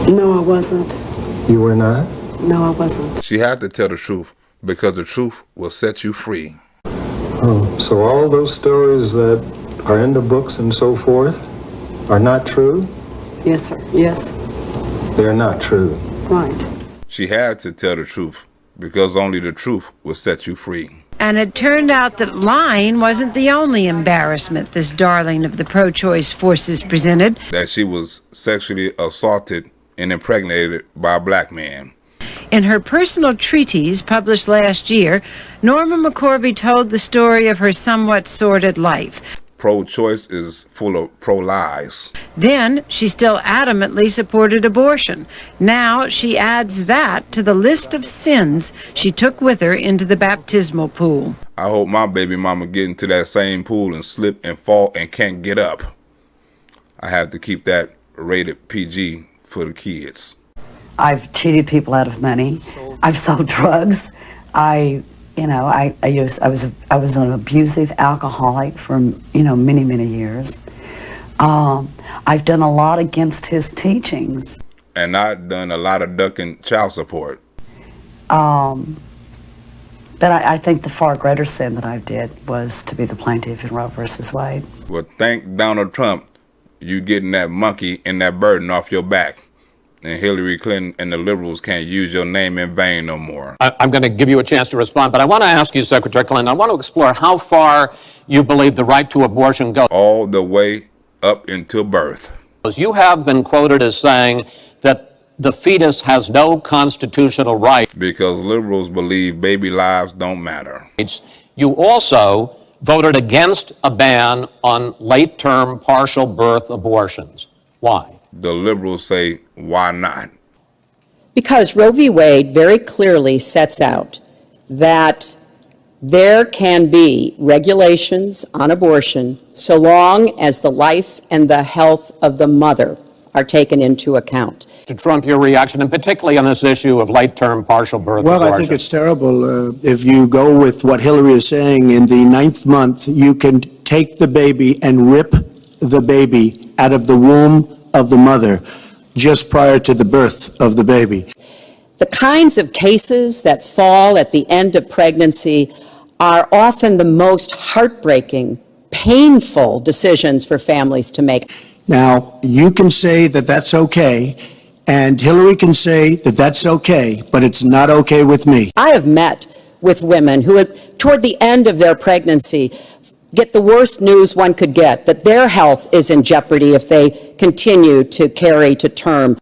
No, I wasn't.
You were not?
No, I wasn't.
She had to tell the truth because the truth will set you free.
Oh, so all those stories that are in the books and so forth are not true?
Yes, sir. Yes.
They're not true.
Right.
She had to tell the truth because only the truth will set you free.
And it turned out that lying wasn't the only embarrassment this darling of the pro-choice forces presented.
That she was sexually assaulted and impregnated by a black man.
In her personal treatise published last year, Norma McCorvey told the story of her somewhat sordid life.
Pro-choice is full of pro-lies.
Then she still adamantly supported abortion. Now she adds that to the list of sins she took with her into the baptismal pool.
I hope my baby mama get into that same pool and slip and fall and can't get up. I have to keep that rated PG for the kids.
I've cheated people out of money. I've sold drugs. I was an abusive alcoholic for many years. I've done a lot against his teachings.
And I've done a lot of ducking child support.
But I think the far greater sin that I did was to be the plaintiff in Roe versus Wade.
Well, thank Donald Trump, you getting that monkey and that burden off your back. And Hillary Clinton and the liberals can't use your name in vain no more.
I'm going to give you a chance to respond, but I want to ask you, Secretary Clinton, I want to explore how far you believe the right to abortion goes.
All the way up until birth.
You have been quoted as saying that the fetus has no constitutional right.
Because liberals believe baby lives don't matter.
You also voted against a ban on late-term partial birth abortions. Why?
The liberals say, why not?
Because Roe v. Wade very clearly sets out that there can be regulations on abortion so long as the life and the health of the mother are taken into account.
To Trump, your reaction, and particularly on this issue of late-term partial birth
Well,
abortion.
I think it's terrible. If you go with what Hillary is saying, in the 9th month, you can take the baby and rip the baby out of the womb of the mother just prior to the birth of the baby.
The kinds of cases that fall at the end of pregnancy are often the most heartbreaking, painful decisions for families to make.
Now, you can say that that's okay, and Hillary can say that that's okay, but it's not okay with me.
I have met with women who, toward the end of their pregnancy, get the worst news one could get, that their health is in jeopardy if they continue to carry to term.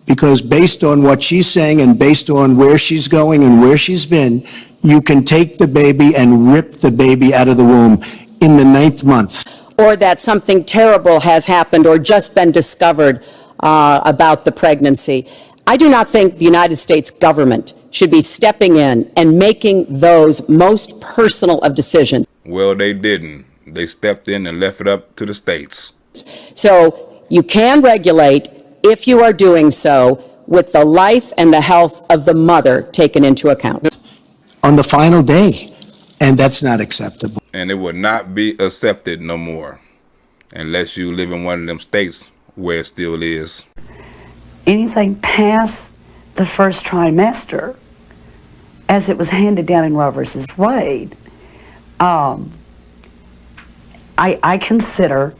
Because based on what she's saying and based on where she's going and where she's been, you can take the baby and rip the baby out of the womb in the 9th month.
Or that something terrible has happened or just been discovered about the pregnancy. I do not think the United States government should be stepping in and making those most personal of decisions.
Well, they didn't. They stepped in and left it up to the states.
So you can regulate if you are doing so with the life and the health of the mother taken into account.
On the final day, and that's not acceptable.
And it would not be accepted no more unless you live in one of them states where it still is.
Anything past the first trimester, as it was handed down in Roe versus Wade, I consider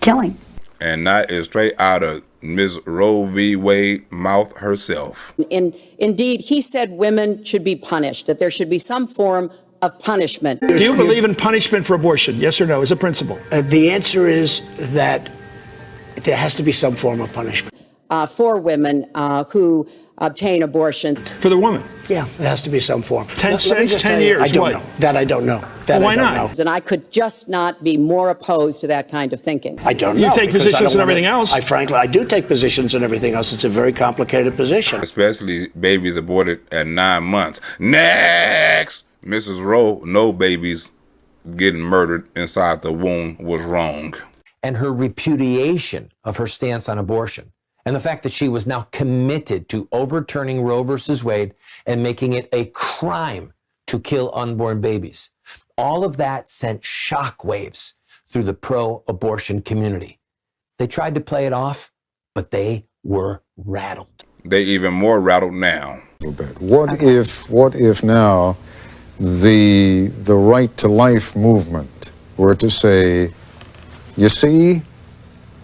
killing.
And that is straight out of Ms. Roe v. Wade mouth herself.
Indeed, he said women should be punished, that there should be some form of punishment.
Do you believe in punishment for abortion? Yes or no, as a principle?
The answer is that there has to be some form of punishment.
for women who obtain abortion.
For the woman? Yeah, it has to be some form. 10 cents, 10 years,
I don't
what?
know. That I don't know. That
Why
I don't
not?
know. And I could just not be more opposed to that kind of thinking.
I don't know. You take positions and everything else. I do take positions and everything else. It's a very complicated position.
Especially babies aborted at 9 months. Next! Mrs. Roe, no babies getting murdered inside the womb was wrong.
And her repudiation of her stance on abortion, and the fact that she was now committed to overturning Roe versus Wade and making it a crime to kill unborn babies. All of that sent shockwaves through the pro-abortion community. They tried to play it off, but they were rattled.
They even more rattled now.
What if now the right to life movement were to say, you see,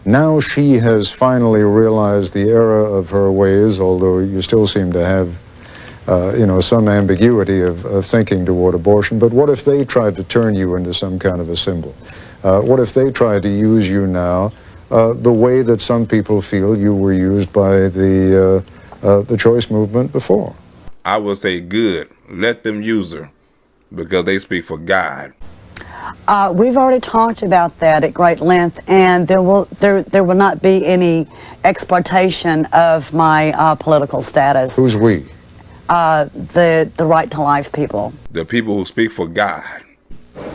now she has finally realized the error of her ways, although you still seem to have, some ambiguity of thinking toward abortion. But what if they tried to turn you into some kind of a symbol? What if they tried to use you now the way that some people feel you were used by the choice movement before?
I would say good. Let them use her because they speak for God.
We've already talked about that at great length, and there will not be any exploitation of my political status.
Who's we?
The right to life people.
The people who speak for God.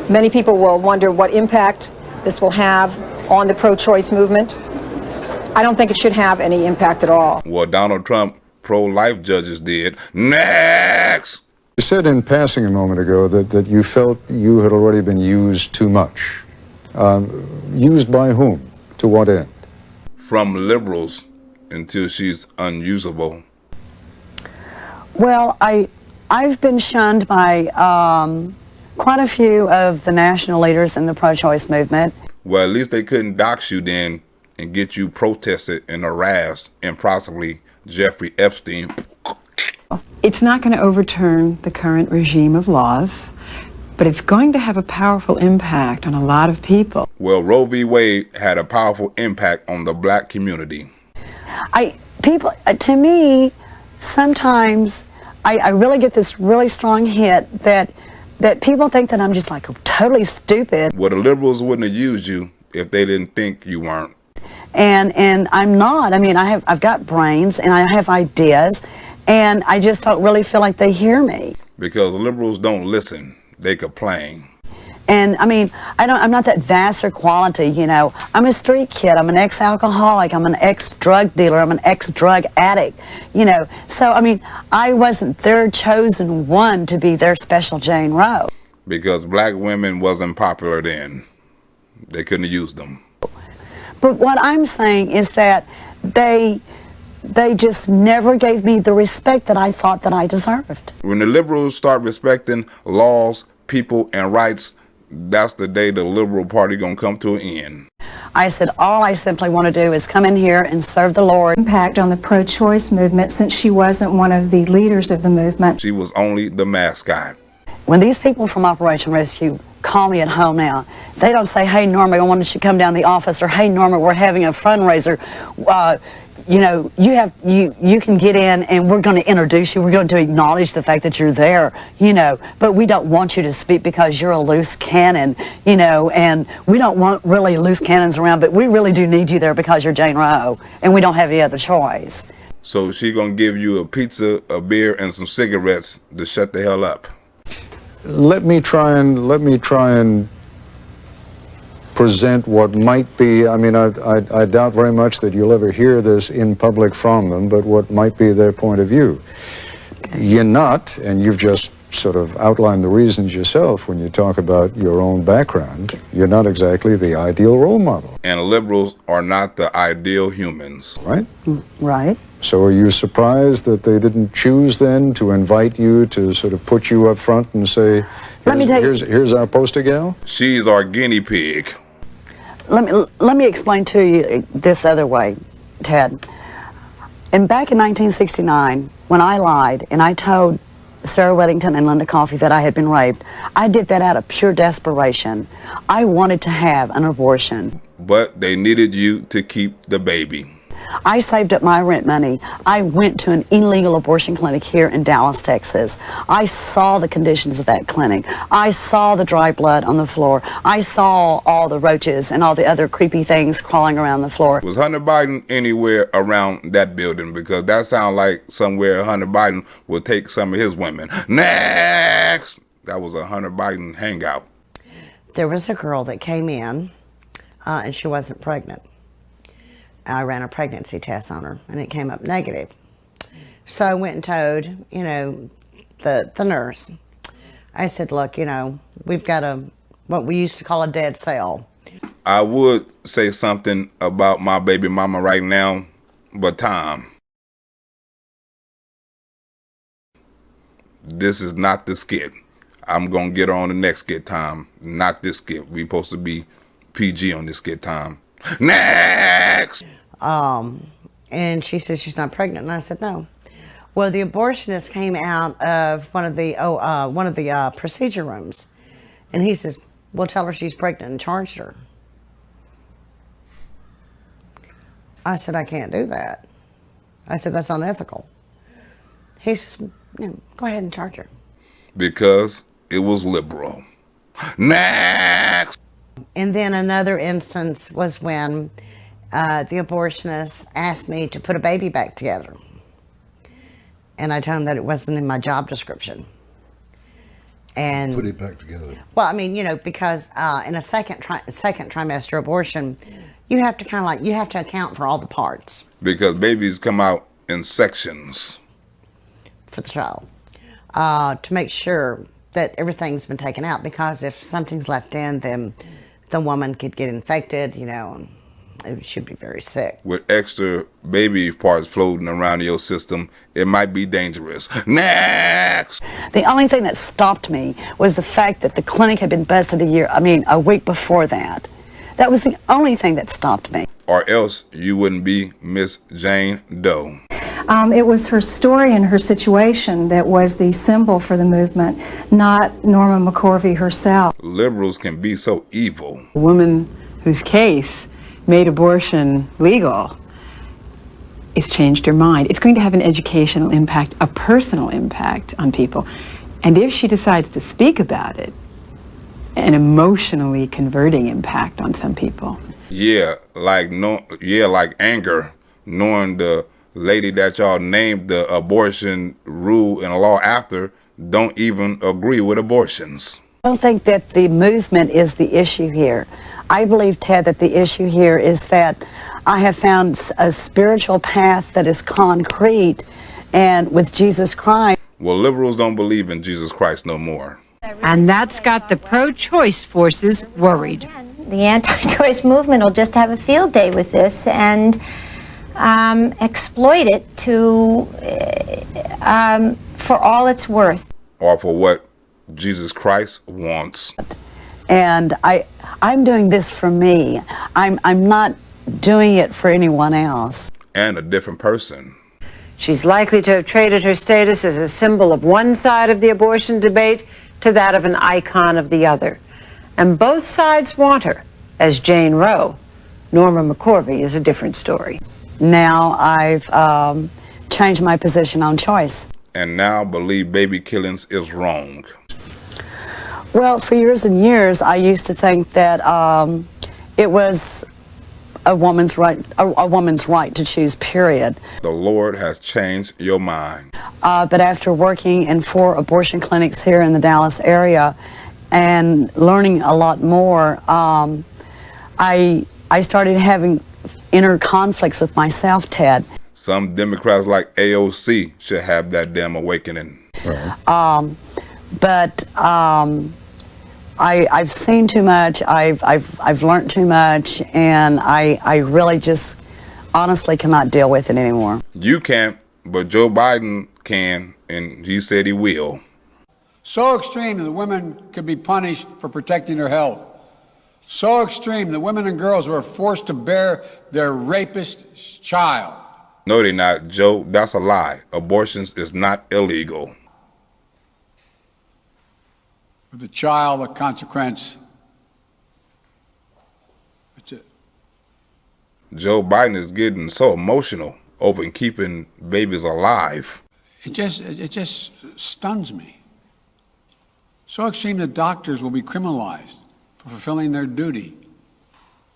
Many people will wonder what impact this will have on the pro-choice movement. I don't think it should have any impact at all.
Well, Donald Trump pro-life judges did. Next!
You said in passing a moment ago that you felt you had already been used too much. Used by whom? To what end?
From liberals until she's unusable.
Well, I've been shunned by quite a few of the national leaders in the pro-choice movement.
Well, at least they couldn't dox you then and get you protested and harassed and possibly Jeffrey Epstein.
It's not going to overturn the current regime of laws, but it's going to have a powerful impact on a lot of people.
Well, Roe V Wade had a powerful impact on the black community.
To me, sometimes I really get this really strong hit that people think that I'm just like totally stupid.
Well, the liberals wouldn't have used you if they didn't think you weren't.
And I'm not. I mean, I've got brains and I have ideas, and I just don't really feel like they hear me.
Because liberals don't listen, they complain.
And I mean, I'm not that vassar quality, you know. I'm a street kid, I'm an ex-alcoholic, I'm an ex-drug dealer, I'm an ex-drug addict, you know. So, I mean, I wasn't their chosen one to be their special Jane Roe.
Because black women wasn't popular then. They couldn't have used them.
But what I'm saying is that they just never gave me the respect that I thought that I deserved.
When the liberals start respecting laws, people, and rights, that's the day the Liberal Party gonna come to an end.
I said, all I simply want to do is come in here and serve the Lord.
Impact on the pro-choice movement, since she wasn't one of the leaders of the movement.
She was only the mascot.
When these people from Operation Rescue call me at home now, they don't say, hey, Norma, I wanted you to come down to the office, or hey, Norma, we're having a fundraiser. You know, you can get in and we're going to introduce you. We're going to acknowledge the fact that you're there, you know, but we don't want you to speak because you're a loose cannon, you know, and we don't want really loose cannons around, but we really do need you there because you're Jane Roe and we don't have any other choice.
So she gonna give you a pizza, a beer, and some cigarettes to shut the hell up.
Let me try and present what might be, I mean, I doubt very much that you'll ever hear this in public from them, but what might be their point of view. You're not, and you've just sort of outlined the reasons yourself when you talk about your own background, you're not exactly the ideal role model.
And liberals are not the ideal humans.
Right?
Right.
So are you surprised that they didn't choose then to invite you to sort of put you up front and say, here's our poster gal?
She's our guinea pig.
Let me explain to you this other way, Ted. And back in 1969, when I lied and I told Sarah Weddington and Linda Coffey that I had been raped, I did that out of pure desperation. I wanted to have an abortion.
But they needed you to keep the baby.
I saved up my rent money. I went to an illegal abortion clinic here in Dallas, Texas. I saw the conditions of that clinic. I saw the dry blood on the floor. I saw all the roaches and all the other creepy things crawling around the floor.
Was Hunter Biden anywhere around that building? Because that sounds like somewhere Hunter Biden would take some of his women. Next! That was a Hunter Biden hangout.
There was a girl that came in, and she wasn't pregnant. I ran a pregnancy test on her, and it came up negative. So I went and told, you know, the nurse. I said, look, you know, we've got what we used to call a dead cell.
I would say something about my baby mama right now, but Tom, this is not the skit. I'm going to get her on the next skit, Tom. Not this skit. We supposed to be PG on this skit, Tom. Next!
And she said she's not pregnant, and I said no. Well, the abortionist came out of one of the procedure rooms, and he says, well, tell her she's pregnant, and charged her. I said, I can't do that. I said, that's unethical. He says, you know, go ahead and charge her.
Because it was liberal. Next!
And then another instance was when the abortionist asked me to put a baby back together. And I told him that it wasn't in my job description. And
put it back together.
Well, I mean, you know, because in a second trimester abortion, you have to kind of like, you have to account for all the parts.
Because babies come out in sections.
For the child. To make sure that everything's been taken out, because if something's left in, then the woman could get infected, you know, and it should be very sick.
With extra baby parts floating around your system, it might be dangerous. Next!
The only thing that stopped me was the fact that the clinic had been busted a week before that. That was the only thing that stopped me.
Or else you wouldn't be Miss Jane Doe.
It was her story and her situation that was the symbol for the movement, not Norma McCorvey herself.
Liberals can be so evil.
A woman whose case made abortion legal has changed her mind. It's going to have an educational impact, a personal impact on people. And if she decides to speak about it, an emotionally converting impact on some people.
Yeah, like anger, knowing the lady that y'all named the abortion rule and law after don't even agree with abortions.
I don't think that the movement is the issue here. I believe, Ted, that the issue here is that I have found a spiritual path that is concrete and with Jesus Christ.
Well, liberals don't believe in Jesus Christ no more.
And that's got the pro-choice forces worried.
The anti-choice movement will just have a field day with this and exploit it for all it's worth.
Or for what Jesus Christ wants.
And I'm doing this for me. I'm not doing it for anyone else.
And a different person.
She's likely to have traded her status as a symbol of one side of the abortion debate to that of an icon of the other. And both sides want her as Jane Roe. Norma McCorvey is a different story.
Now I've changed my position on choice.
And now believe baby killings is wrong.
Well, for years and years, I used to think that it was a woman's right to choose, period.
The Lord has changed your mind.
But after working in 4 abortion clinics here in the Dallas area and learning a lot more, I started having inner conflicts with myself, Ted.
Some Democrats like AOC should have that damn awakening.
I've seen too much, I've learned too much, and I really just honestly cannot deal with it anymore.
You can't, but Joe Biden can, and he said he will.
So extreme that women could be punished for protecting their health. So extreme that women and girls were forced to bear their rapist's child.
No, they're not, Joe. That's a lie. Abortions is not illegal.
With the child, a consequence. That's it.
Joe Biden is getting so emotional over keeping babies alive.
It just stuns me. So extreme that doctors will be criminalized for fulfilling their duty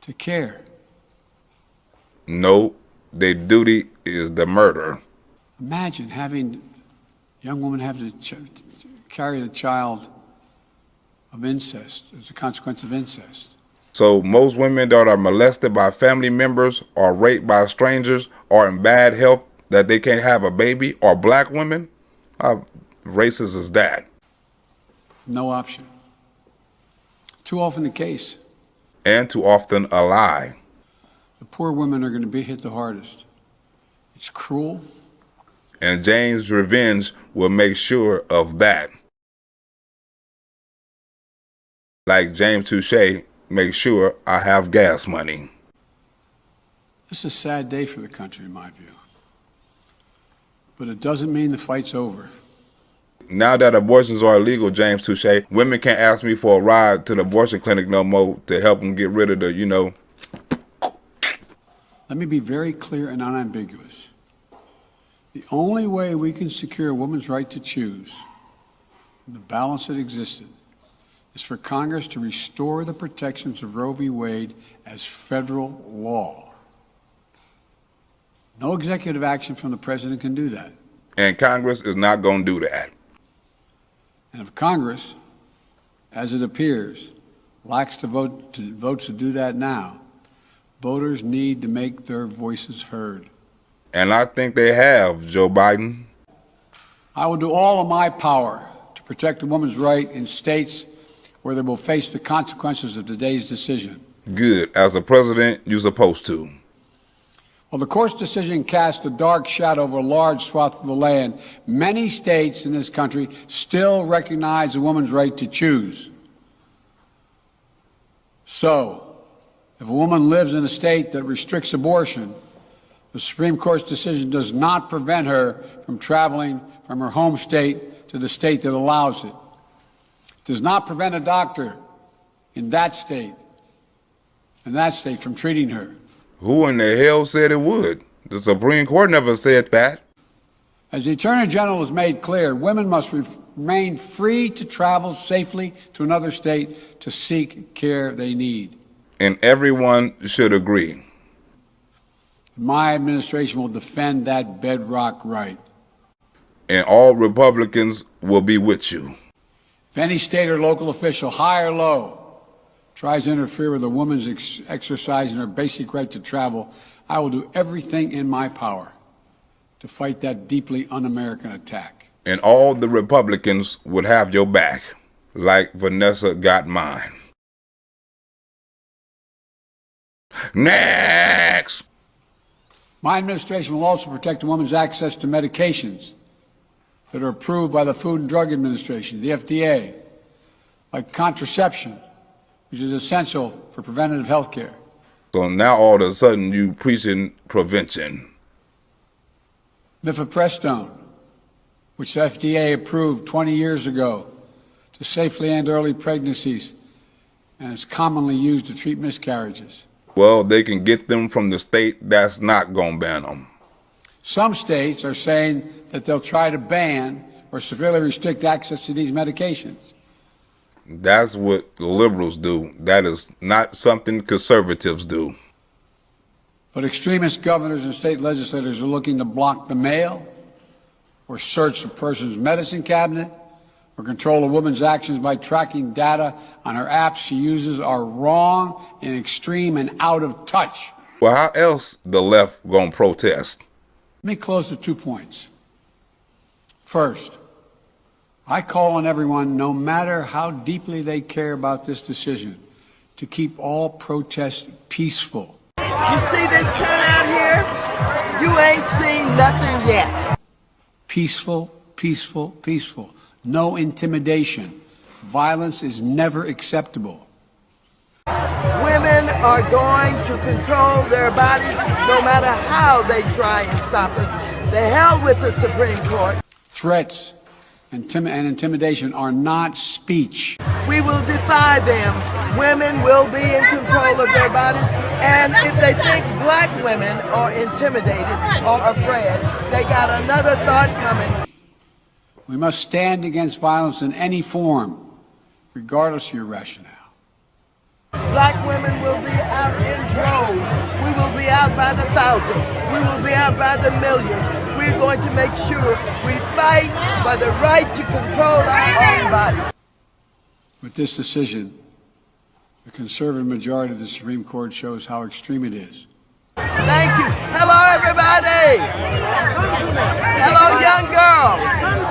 to care.
No, their duty is the murder.
Imagine having a young woman have to carry the child of incest as a consequence of incest.
So most women that are molested by family members or raped by strangers or in bad health that they can't have a baby, or black women, how racist is that?
No option. Too often the case.
And too often a lie.
The poor women are going to be hit the hardest. It's cruel.
And Jane's revenge will make sure of that. Like James Touche, make sure I have gas money.
This is a sad day for the country, in my view. But it doesn't mean the fight's over.
Now that abortions are illegal, James Touche, women can't ask me for a ride to the abortion clinic no more to help them get rid of the,
Let me be very clear and unambiguous. The only way we can secure a woman's right to choose, the balance that existed, is for Congress to restore the protections of Roe v. Wade as federal law. No executive action from the president can do that.
And Congress is not going to do that.
And if Congress, as it appears, lacks the votes to do that now, voters need to make their voices heard.
And I think they have, Joe Biden.
I will do all of my power to protect a woman's right in states where they will face the consequences of today's decision.
Good. As a president, you're supposed to.
While the court's decision cast a dark shadow over a large swath of the land, many states in this country still recognize a woman's right to choose. So, if a woman lives in a state that restricts abortion, the Supreme Court's decision does not prevent her from traveling from her home state to the state that allows it. It does not prevent a doctor in that state from treating her.
Who in the hell said it would? The Supreme Court never said that.
As the Attorney General has made clear, women must remain free to travel safely to another state to seek care they need.
And everyone should agree.
My administration will defend that bedrock right.
And all Republicans will be with you.
If any state or local official, high or low, tries to interfere with a woman's exercising her basic right to travel, I will do everything in my power to fight that deeply un-American attack.
And all the Republicans would have your back, like Vanessa got mine. Next!
My administration will also protect a woman's access to medications that are approved by the Food and Drug Administration, the FDA, like contraception, which is essential for preventative health care.
So now all of a sudden you preaching prevention.
Mifepristone, which the FDA approved 20 years ago to safely end early pregnancies and is commonly used to treat miscarriages.
Well, they can get them from the state that's not going to ban them.
Some states are saying that they'll try to ban or severely restrict access to these medications.
That's what the liberals do. That is not something conservatives do.
But extremist governors and state legislators are looking to block the mail or search a person's medicine cabinet or control a woman's actions by tracking data on her apps she uses are wrong and extreme and out of touch.
Well, how else the left gonna protest?
Let me close with 2 points. First, I call on everyone, no matter how deeply they care about this decision, to keep all protests peaceful.
You see this turnout here? You ain't seen nothing yet.
Peaceful, peaceful, peaceful. No intimidation. Violence is never acceptable.
Women are going to control their bodies no matter how they try and stop us. The hell with the Supreme Court.
Threats and intimidation are not speech.
We will defy them. Women will be in control of their bodies. And if they think black women are intimidated or afraid, they got another thought coming.
We must stand against violence in any form, regardless of your rationale.
Black women will be out in droves. We will be out by the thousands. We will be out by the millions. We're going to make sure we fight for the right to control our own bodies.
With this decision, the conservative majority of the Supreme Court shows how extreme it is.
Thank you. Hello, everybody. Hello, young girls.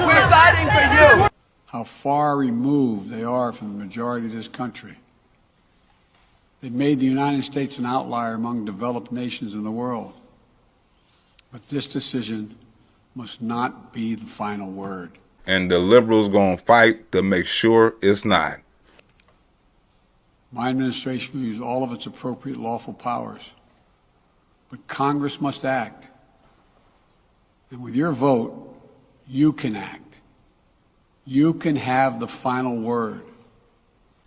We're fighting for you.
How far removed they are from the majority of this country. They've made the United States an outlier among developed nations in the world. But this decision must not be the final word.
And the liberals gonna fight to make sure it's not.
My administration will use all of its appropriate lawful powers. But Congress must act. And with your vote, you can act. You can have the final word.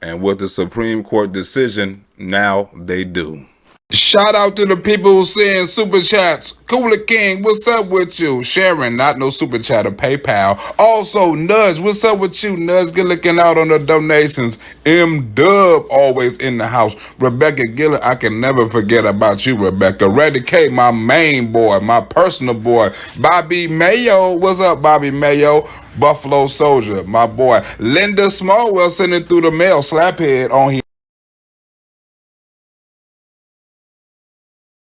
And with the Supreme Court decision, now they do. Shout out to the people who send super chats. Cooler King, what's up with you? Sharon, not no super chat or PayPal. Also, Nudge, what's up with you? Nudge, good looking out on the donations. M-Dub, always in the house. Rebecca Gillett, I can never forget about you, Rebecca. Reddy K, my main boy, my personal boy. Bobby Mayo, what's up, Bobby Mayo? Buffalo Soldier, my boy. Linda Smallwell sending through the mail. Slaphead on here.